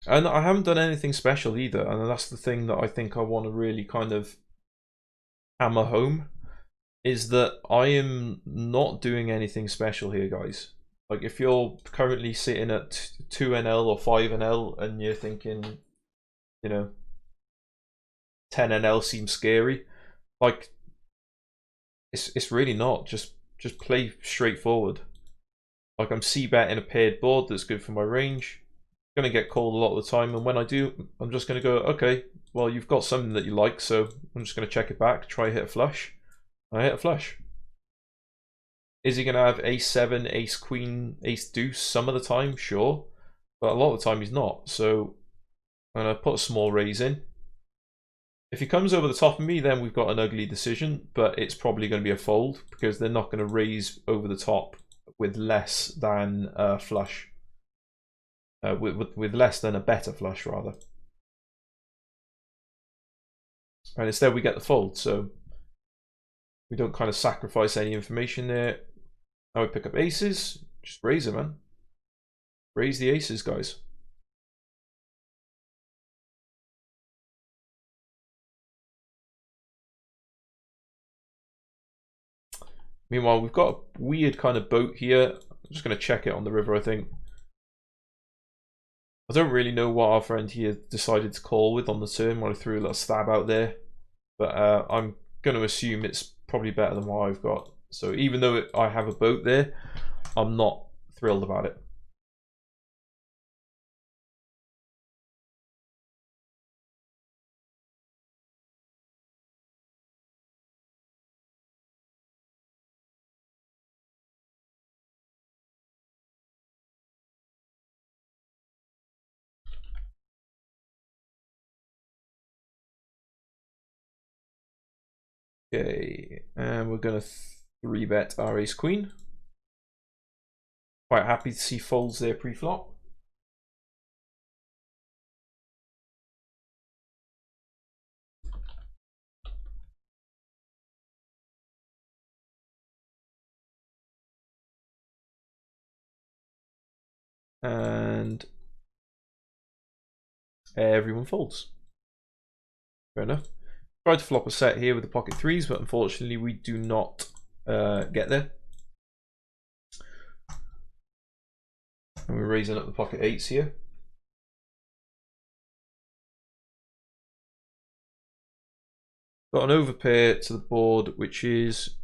And I haven't done anything special either, and that's the thing that I think I want to really kind of hammer home, is that I am not doing anything special here, guys. Like, if you're currently sitting at 2NL or 5NL and you're thinking, you know, 10NL seems scary, like, it's really not. Just play straightforward. Like, I'm c-betting a paired board that's good for my range. Going to get called a lot of the time, and when I do, I'm just going to go, okay, well, you've got something that you like, so I'm just going to check it back, try hit a flush. I hit a flush. Is he going to have ace-7, ace-queen, ace-deuce some of the time? Sure. But a lot of the time he's not, so I'm going to put a small raise in. If he comes over the top of me, then we've got an ugly decision, but it's probably going to be a fold, because they're not going to raise over the top with less than a flush. With less than a better flush, rather. And instead we get the fold, so we don't kind of sacrifice any information there. Now we pick up aces. Just raise them, man. Raise the aces, guys. Meanwhile, we've got a weird kind of boat here. I'm just going to check it on the river, I think. I don't really know what our friend here decided to call with on the turn when I threw a little stab out there. But I'm going to assume it's probably better than what I've got. So even though I have a boat there, I'm not thrilled about it. Okay, and we're going to 3-bet our ace queen. Quite happy to see folds there pre-flop. And everyone folds. Fair enough. Tried to flop a set here with the pocket threes, but unfortunately we do not get there. And we're raising up the pocket eights here. Got an overpair to the board, which is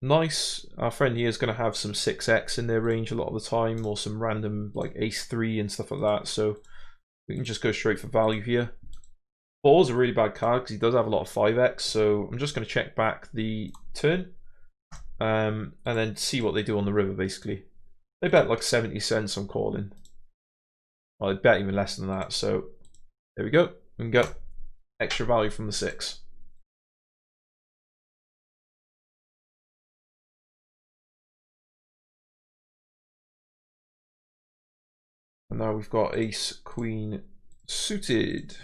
nice. Our friend here is going to have some 6x in their range a lot of the time, or some random like ace-3 and stuff like that, so we can just go straight for value here. 4 is a really bad card because he does have a lot of 5x, so I'm just going to check back the turn and then see what they do on the river, basically. They bet like 70 cents on calling. Well, they bet even less than that, so there we go. We can get extra value from the 6. And now we've got ace, queen suited.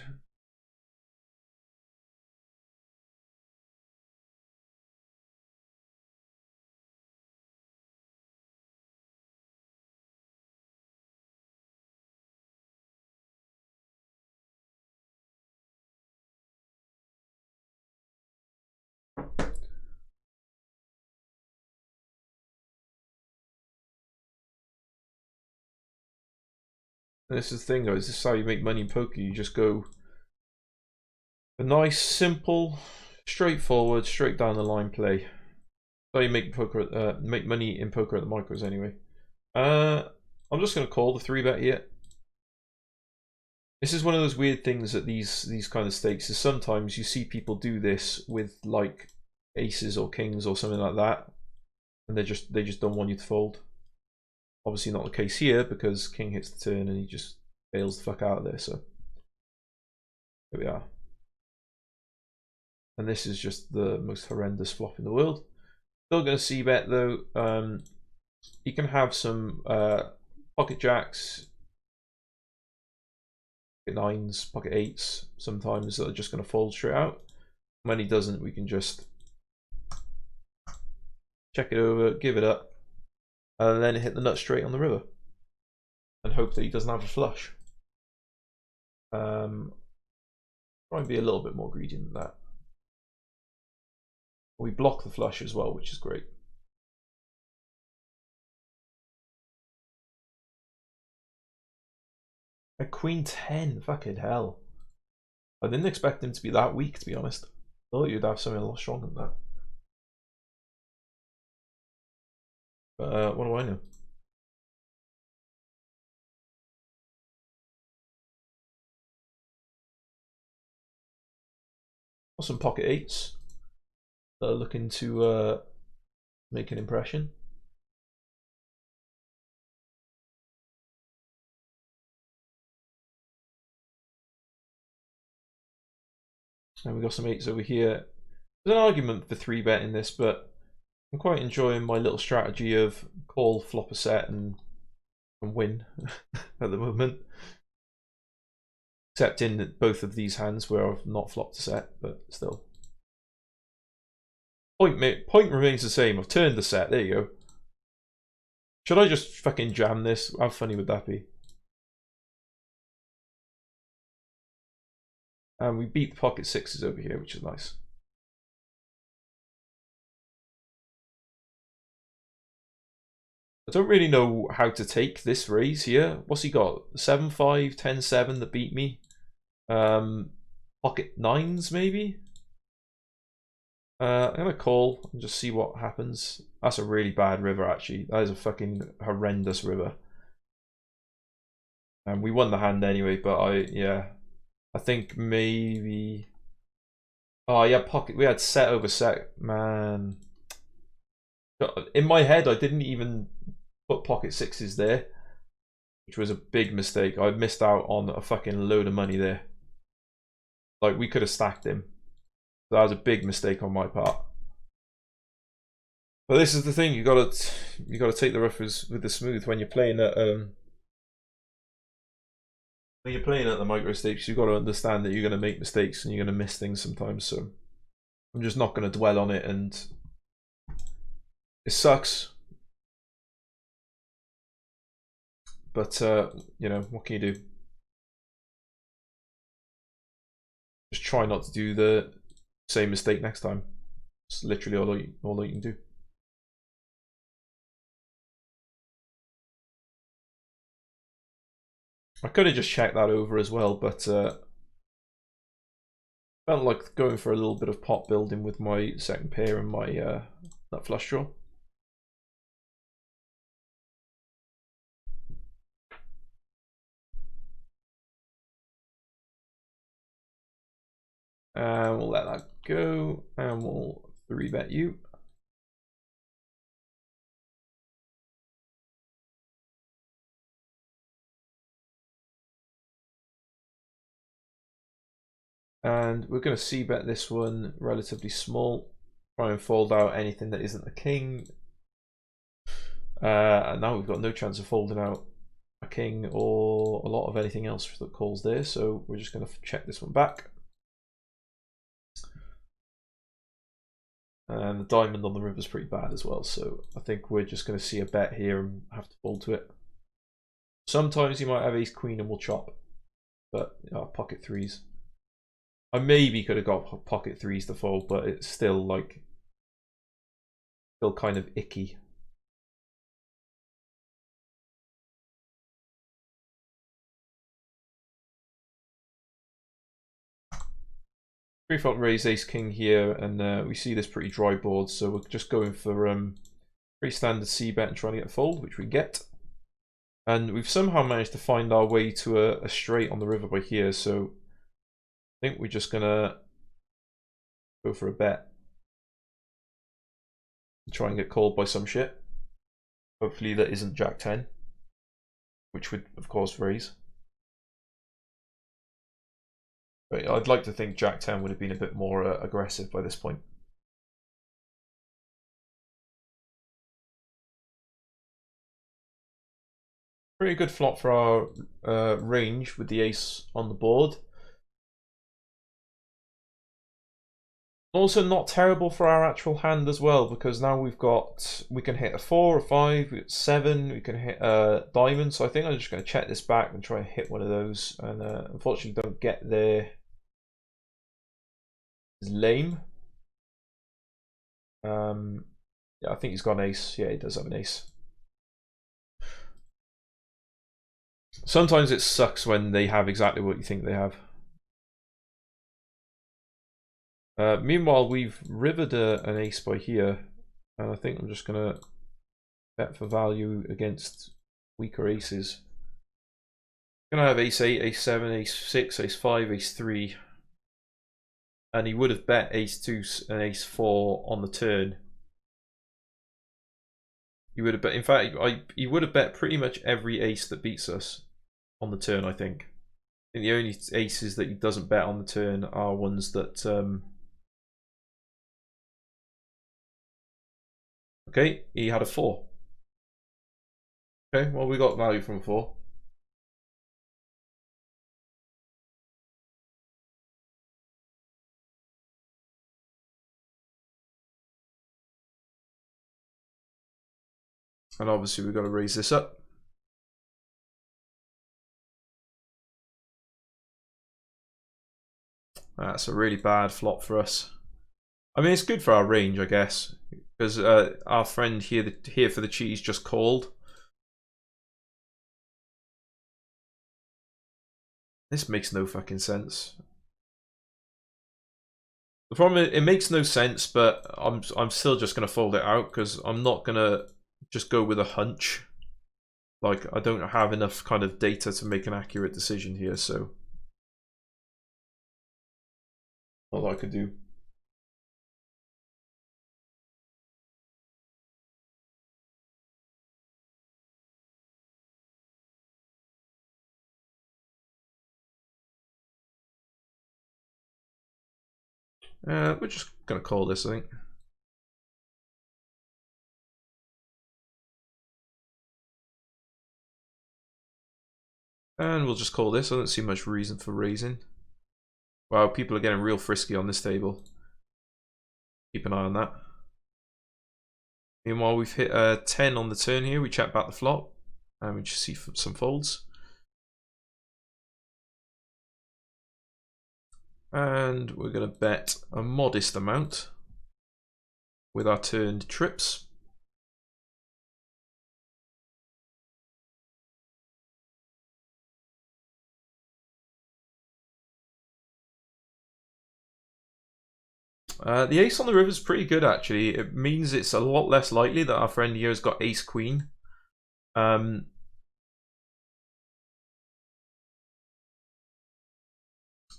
And this is the thing, guys. This is how you make money in poker. You just go a nice, simple, straightforward, straight down the line play. So you make make money in poker at the micros anyway. I'm just gonna call the 3-bet here. This is one of those weird things at these kind of stakes, is sometimes you see people do this with like aces or kings or something like that, and they just don't want you to fold. Obviously not the case here, because king hits the turn and he just bails the fuck out of there, so here we are. And this is just the most horrendous flop in the world. Still going to c-bet though. You can have some pocket jacks, pocket nines, pocket eights sometimes that are just going to fold straight out. When he doesn't, we can just check it over, give it up, and then hit the nut straight on the river and hope that he doesn't have a flush. Try and be a little bit more greedy than that. We block the flush as well, which is great. A queen 10, fucking hell. I didn't expect him to be that weak, to be honest. I thought you'd have something a lot stronger than that. But what do I know? Got some pocket eights that are looking to make an impression. And we got some eights over here. There's an argument for 3-betting this, but I'm quite enjoying my little strategy of call, flop a set, and win at the moment. Except in both of these hands where I've not flopped a set, but still. Point remains the same. I've turned the set. There you go. Should I just fucking jam this? How funny would that be? And we beat the pocket sixes over here, which is nice. I don't really know how to take this raise here. What's he got? 7-5, 10-7 that beat me. Pocket nines maybe? I'm gonna call and just see what happens. That's a really bad river, actually. That is a fucking horrendous river. And we won the hand anyway, but I think maybe. Oh yeah, pocket. We had set over set, man. In my head, I didn't even put pocket sixes there, which was a big mistake. I missed out on a fucking load of money there. Like, we could have stacked him. That was a big mistake on my part. But this is the thing, you gotta take the rough with the smooth when you're playing at the micro stakes. You gotta understand that you're gonna make mistakes and you're gonna miss things sometimes. So I'm just not gonna dwell on it, and it sucks. But you know, what can you do? Just try not to do the same mistake next time. It's literally all you can do. I could have just checked that over as well, but felt like going for a little bit of pot building with my second pair and my nut flush draw. And we'll let that go, and we'll 3-bet you. And we're going to c-bet this one relatively small. Try and fold out anything that isn't a king. And now we've got no chance of folding out a king or a lot of anything else that calls there. So we're just going to check this one back. And the diamond on the river is pretty bad as well. So I think we're just going to see a bet here and have to fold to it. Sometimes you might have ace queen and we'll chop. But pocket threes. I maybe could have got pocket threes to fold, but it's still like kind of icky. Pre-flop raise ace king here, and we see this pretty dry board, so we're just going for pretty standard c-bet and trying to get a fold, which we get. And we've somehow managed to find our way to a straight on the river by here, so I think we're just gonna go for a bet and try and get called by some shit. Hopefully that isn't Jack 10, which would of course raise. But I'd like to think Jack 10 would have been a bit more aggressive by this point. Pretty good flop for our range with the ace on the board. Also not terrible for our actual hand as well, because now we can hit a 4, a 5, we get 7, we can hit a diamond. So I think I'm just going to check this back and try and hit one of those, and unfortunately don't get there. It's lame. Yeah, I think he's got an ace. Yeah, he does have an ace. Sometimes it sucks when they have exactly what you think they have. Meanwhile, we've rivered an ace by here, and I think I'm just going to bet for value against weaker aces. I'm going to have ace 8, ace 7, ace 6, ace 5, ace 3. And he would have bet ace 2 and ace 4 on the turn. He would have bet, in fact, he would have bet pretty much every ace that beats us on the turn, I think. I think the only aces that he doesn't bet on the turn are ones that... Okay, he had a 4. Okay, well, we got value from a 4. And obviously we've got to raise this up. That's a really bad flop for us. I mean, it's good for our range, I guess, because our friend here for the cheese just called. This makes no fucking sense. The problem is, it makes no sense, but I'm still just gonna fold it out because I'm not gonna just go with a hunch. Like, I don't have enough kind of data to make an accurate decision here, so all I could do. We're just gonna call this, I think. And we'll just call this. I don't see much reason for raising. Wow, people are getting real frisky on this table. Keep an eye on that. Meanwhile, we've hit a 10 on the turn here. We check back the flop, and we just see some folds. And we're going to bet a modest amount with our turned trips. The ace on the river is pretty good, actually. It means it's a lot less likely that our friend here has got ace queen. In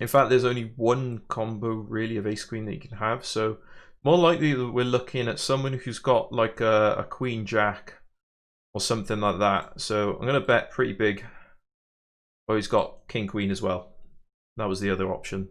fact, there's only one combo really of ace queen that you can have, so more likely that we're looking at someone who's got like a queen jack or something like that. So I'm going to bet pretty big. Oh, he's got king queen as well. That was the other option.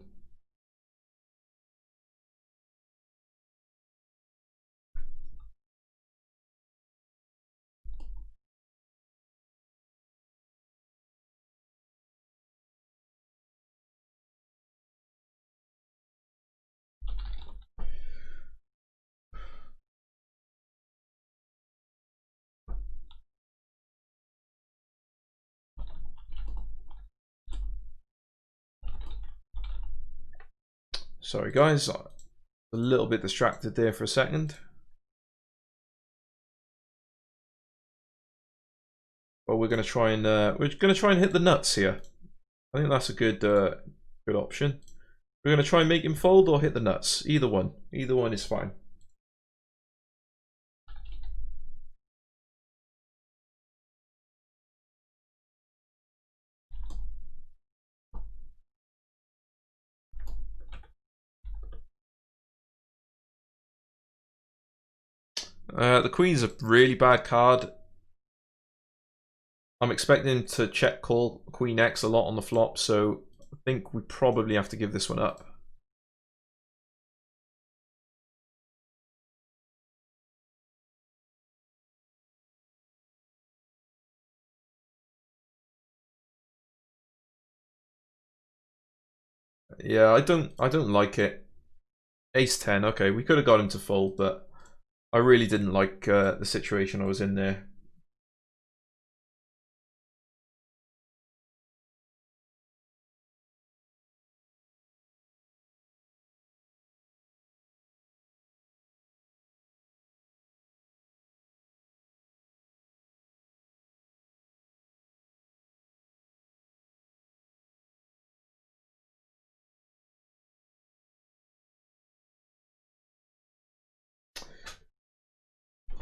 Sorry guys, a little bit distracted there for a second. But we're going to try and hit the nuts here. I think that's a good option. We're going to try and make him fold or hit the nuts. Either one. Either one is fine. The Queen's a really bad card. I'm expecting to check call Queen X a lot on the flop, so I think we probably have to give this one up. Yeah, I don't like it. Ace 10, okay, we could have got him to fold, but I really didn't like the situation I was in there.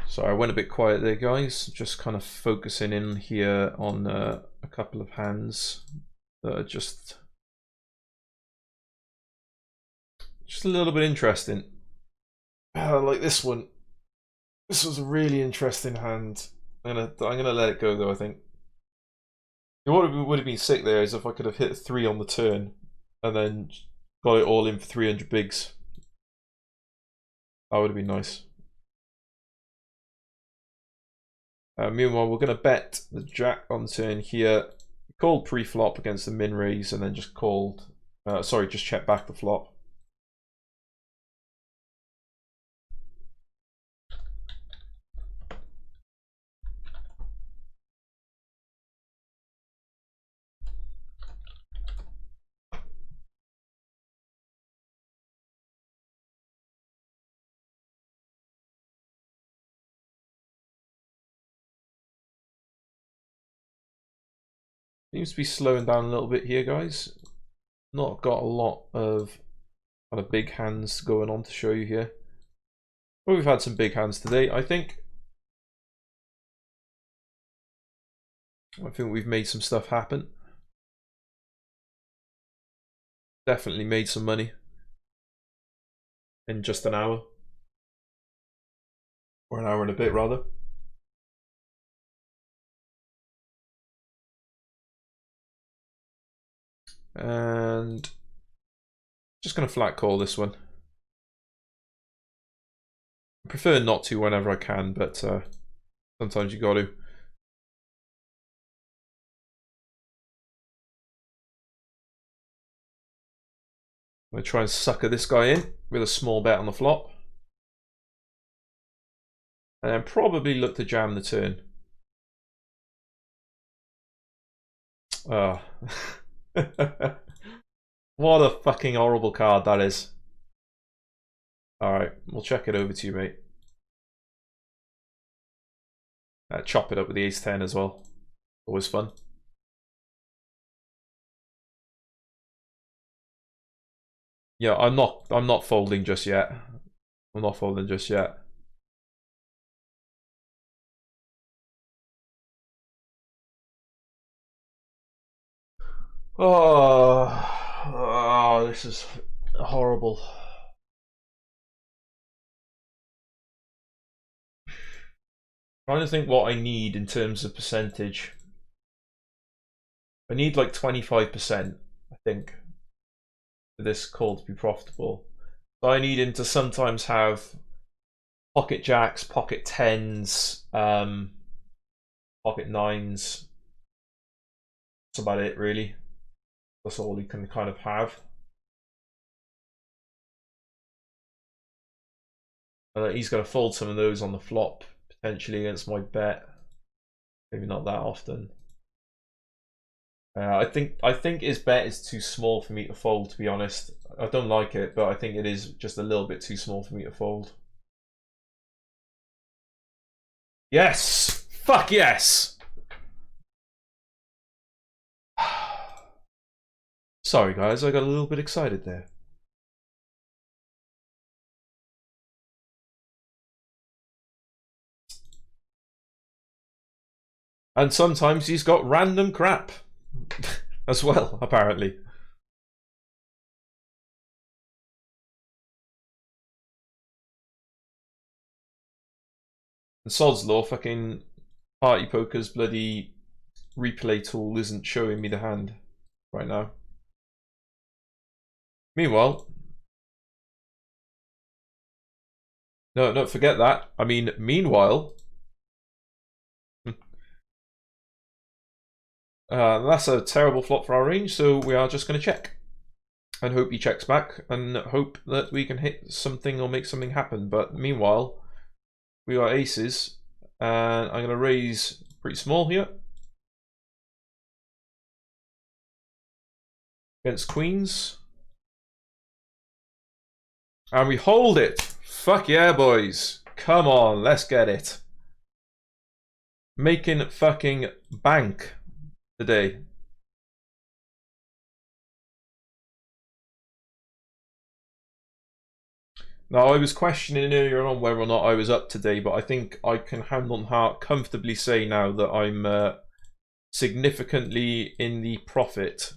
So I went a bit quiet there, guys. Just kind of focusing in here on a couple of hands that are just a little bit interesting. Like this one. This was a really interesting hand. I'm gonna let it go though. I think. What would have been sick there is if I could have hit 3 on the turn and then got it all in for 300 bigs. That would have been nice. Meanwhile, we're going to bet the jack on turn here. Called pre-flop against the min raise and then just called. Sorry, just check back the flop. Seems to be slowing down a little bit here, guys. Not got a lot of kind of big hands going on to show you here. But we've had some big hands today, I think. I think we've made some stuff happen. Definitely made some money in just an hour. Or an hour and a bit, rather. And just going to flat call this one. I prefer not to whenever I can, but sometimes you got to. I'm going to try and sucker this guy in with a small bet on the flop. And then probably look to jam the turn. What a fucking horrible card that is. Alright, we'll check it over to you, mate. Chop it up with the ace 10 as well. Always fun. Yeah, I'm not folding just yet. I'm not folding just yet. Oh, this is horrible. Trying to think what I need in terms of percentage. I need like 25%, I think, for this call to be profitable. So I need him to sometimes have pocket jacks, pocket tens, pocket nines. That's about it, really. That's all he can kind of have. He's going to fold some of those on the flop, potentially against my bet. Maybe not that often. I think his bet is too small for me to fold, to be honest. I don't like it, but I think it is just a little bit too small for me to fold. Yes! Fuck yes! Sorry guys, I got a little bit excited there. And sometimes he's got random crap as well, apparently. And sod's law, fucking PartyPoker's bloody replay tool isn't showing me the hand right now. Meanwhile, no, forget that. I mean, meanwhile, that's a terrible flop for our range, so we are just going to check. And hope he checks back, and hope that we can hit something or make something happen. But meanwhile, we are aces, and I'm going to raise pretty small here. Against queens. And we hold it. Fuck yeah, boys. Come on, let's get it. Making fucking bank today. Now, I was questioning earlier on whether or not I was up today, but I think I can hand on heart comfortably say now that I'm significantly in the profit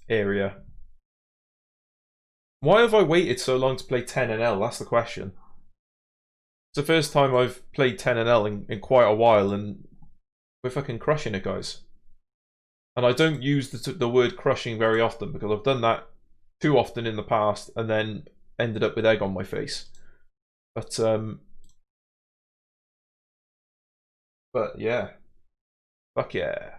area. Why have I waited so long to play 10 and L? That's the question. It's the first time I've played 10 and L in quite a while, and we're fucking crushing it, guys. And I don't use the word crushing very often because I've done that too often in the past and then ended up with egg on my face. But yeah. Fuck yeah.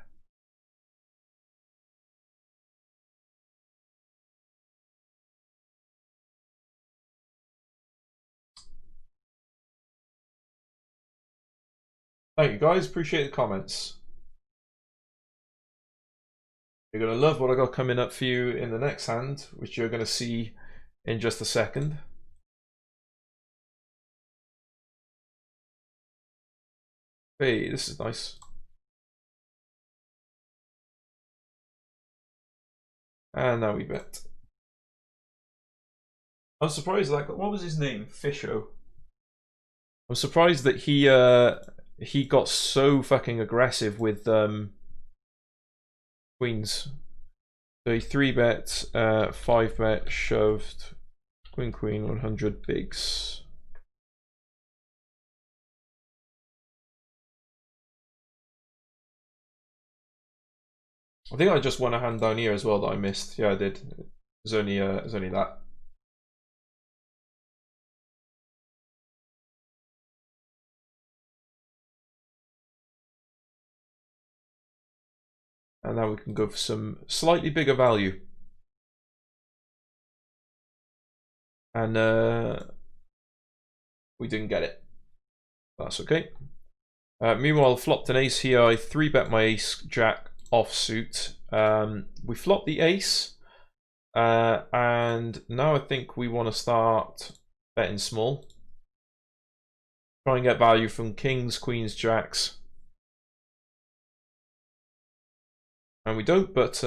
Thank you guys, appreciate the comments. You're going to love what I got coming up for you in the next hand, which you're going to see in just a second. Hey, this is nice. And now we bet. I'm surprised, like, what was his name? Fisho. I'm surprised that he got so fucking aggressive with queens. So he 3-bet, 5-bet, shoved, queen, 100 bigs. I think I just won a hand down here as well that I missed. Yeah, I did. It was only that. And now we can go for some slightly bigger value. And we didn't get it. That's okay. Meanwhile, flopped an ace here. I 3-bet my ace jack offsuit. We flopped the ace. And now I think we want to start betting small. Try and get value from kings, queens, jacks. And we don't, but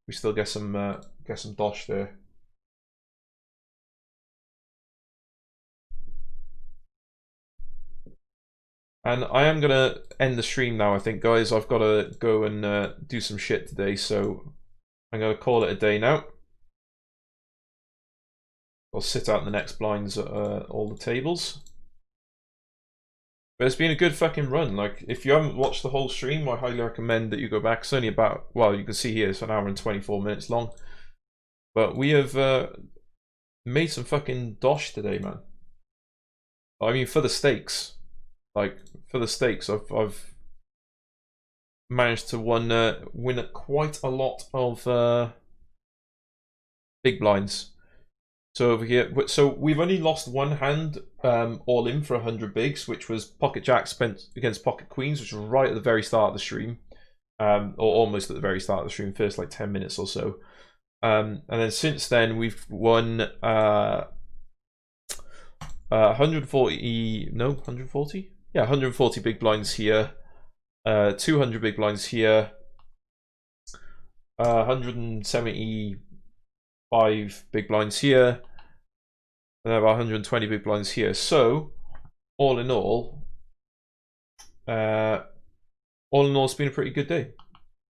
we still get some dosh there. And I am gonna end the stream now, I think, guys. I've got to go and do some shit today, so I'm gonna call it a day now. I'll sit out in the next blinds at all the tables. But it's been a good fucking run. Like, if you haven't watched the whole stream, I highly recommend that you go back. It's only about, well, you can see here, it's an hour and 24 minutes long. But we have made some fucking dosh today, man. I mean, for the stakes. Like, for the stakes, I've managed to win quite a lot of big blinds. So over here, so we've only lost one hand all in for 100 bigs, which was pocket jack spent against pocket queens, which was right at the very start of the stream, or almost at the very start of the stream, first like 10 minutes or so. And then since then, we've won 140, no, 140? Yeah, 140 big blinds here, 200 big blinds here, 175 big blinds here, and about 120 big blinds here. So, all in all, all in all, it's been a pretty good day.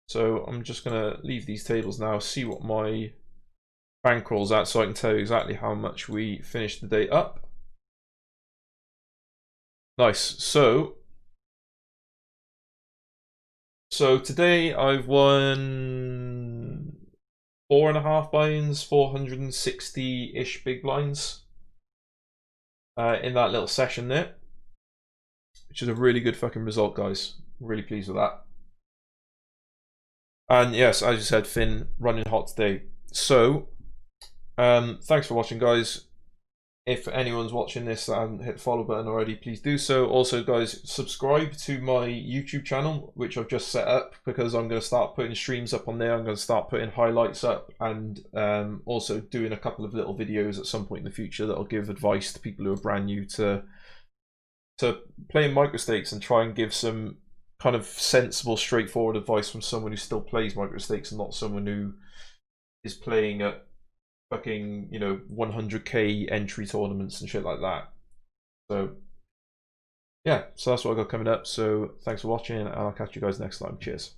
So I'm just gonna leave these tables now, see what my bankroll's at, so I can tell you exactly how much we finished the day up. Nice. So today I've won 4.5 buy-ins, 460-ish big blinds in that little session there, which is a really good fucking result, guys. Really pleased with that. And yes, as you said, Finn running hot today. So thanks for watching, guys. If anyone's watching this that hasn't hit the follow button already, please do so. Also, guys, subscribe to my YouTube channel, which I've just set up, because I'm going to start putting streams up on there. I'm going to start putting highlights up, and also doing a couple of little videos at some point in the future that'll give advice to people who are brand new to playing microstakes, and try and give some kind of sensible, straightforward advice from someone who still plays microstakes and not someone who is playing at fucking, 100k entry tournaments and shit like that. So yeah, so that's what I got coming up. So thanks for watching, and I'll catch you guys next time. Cheers.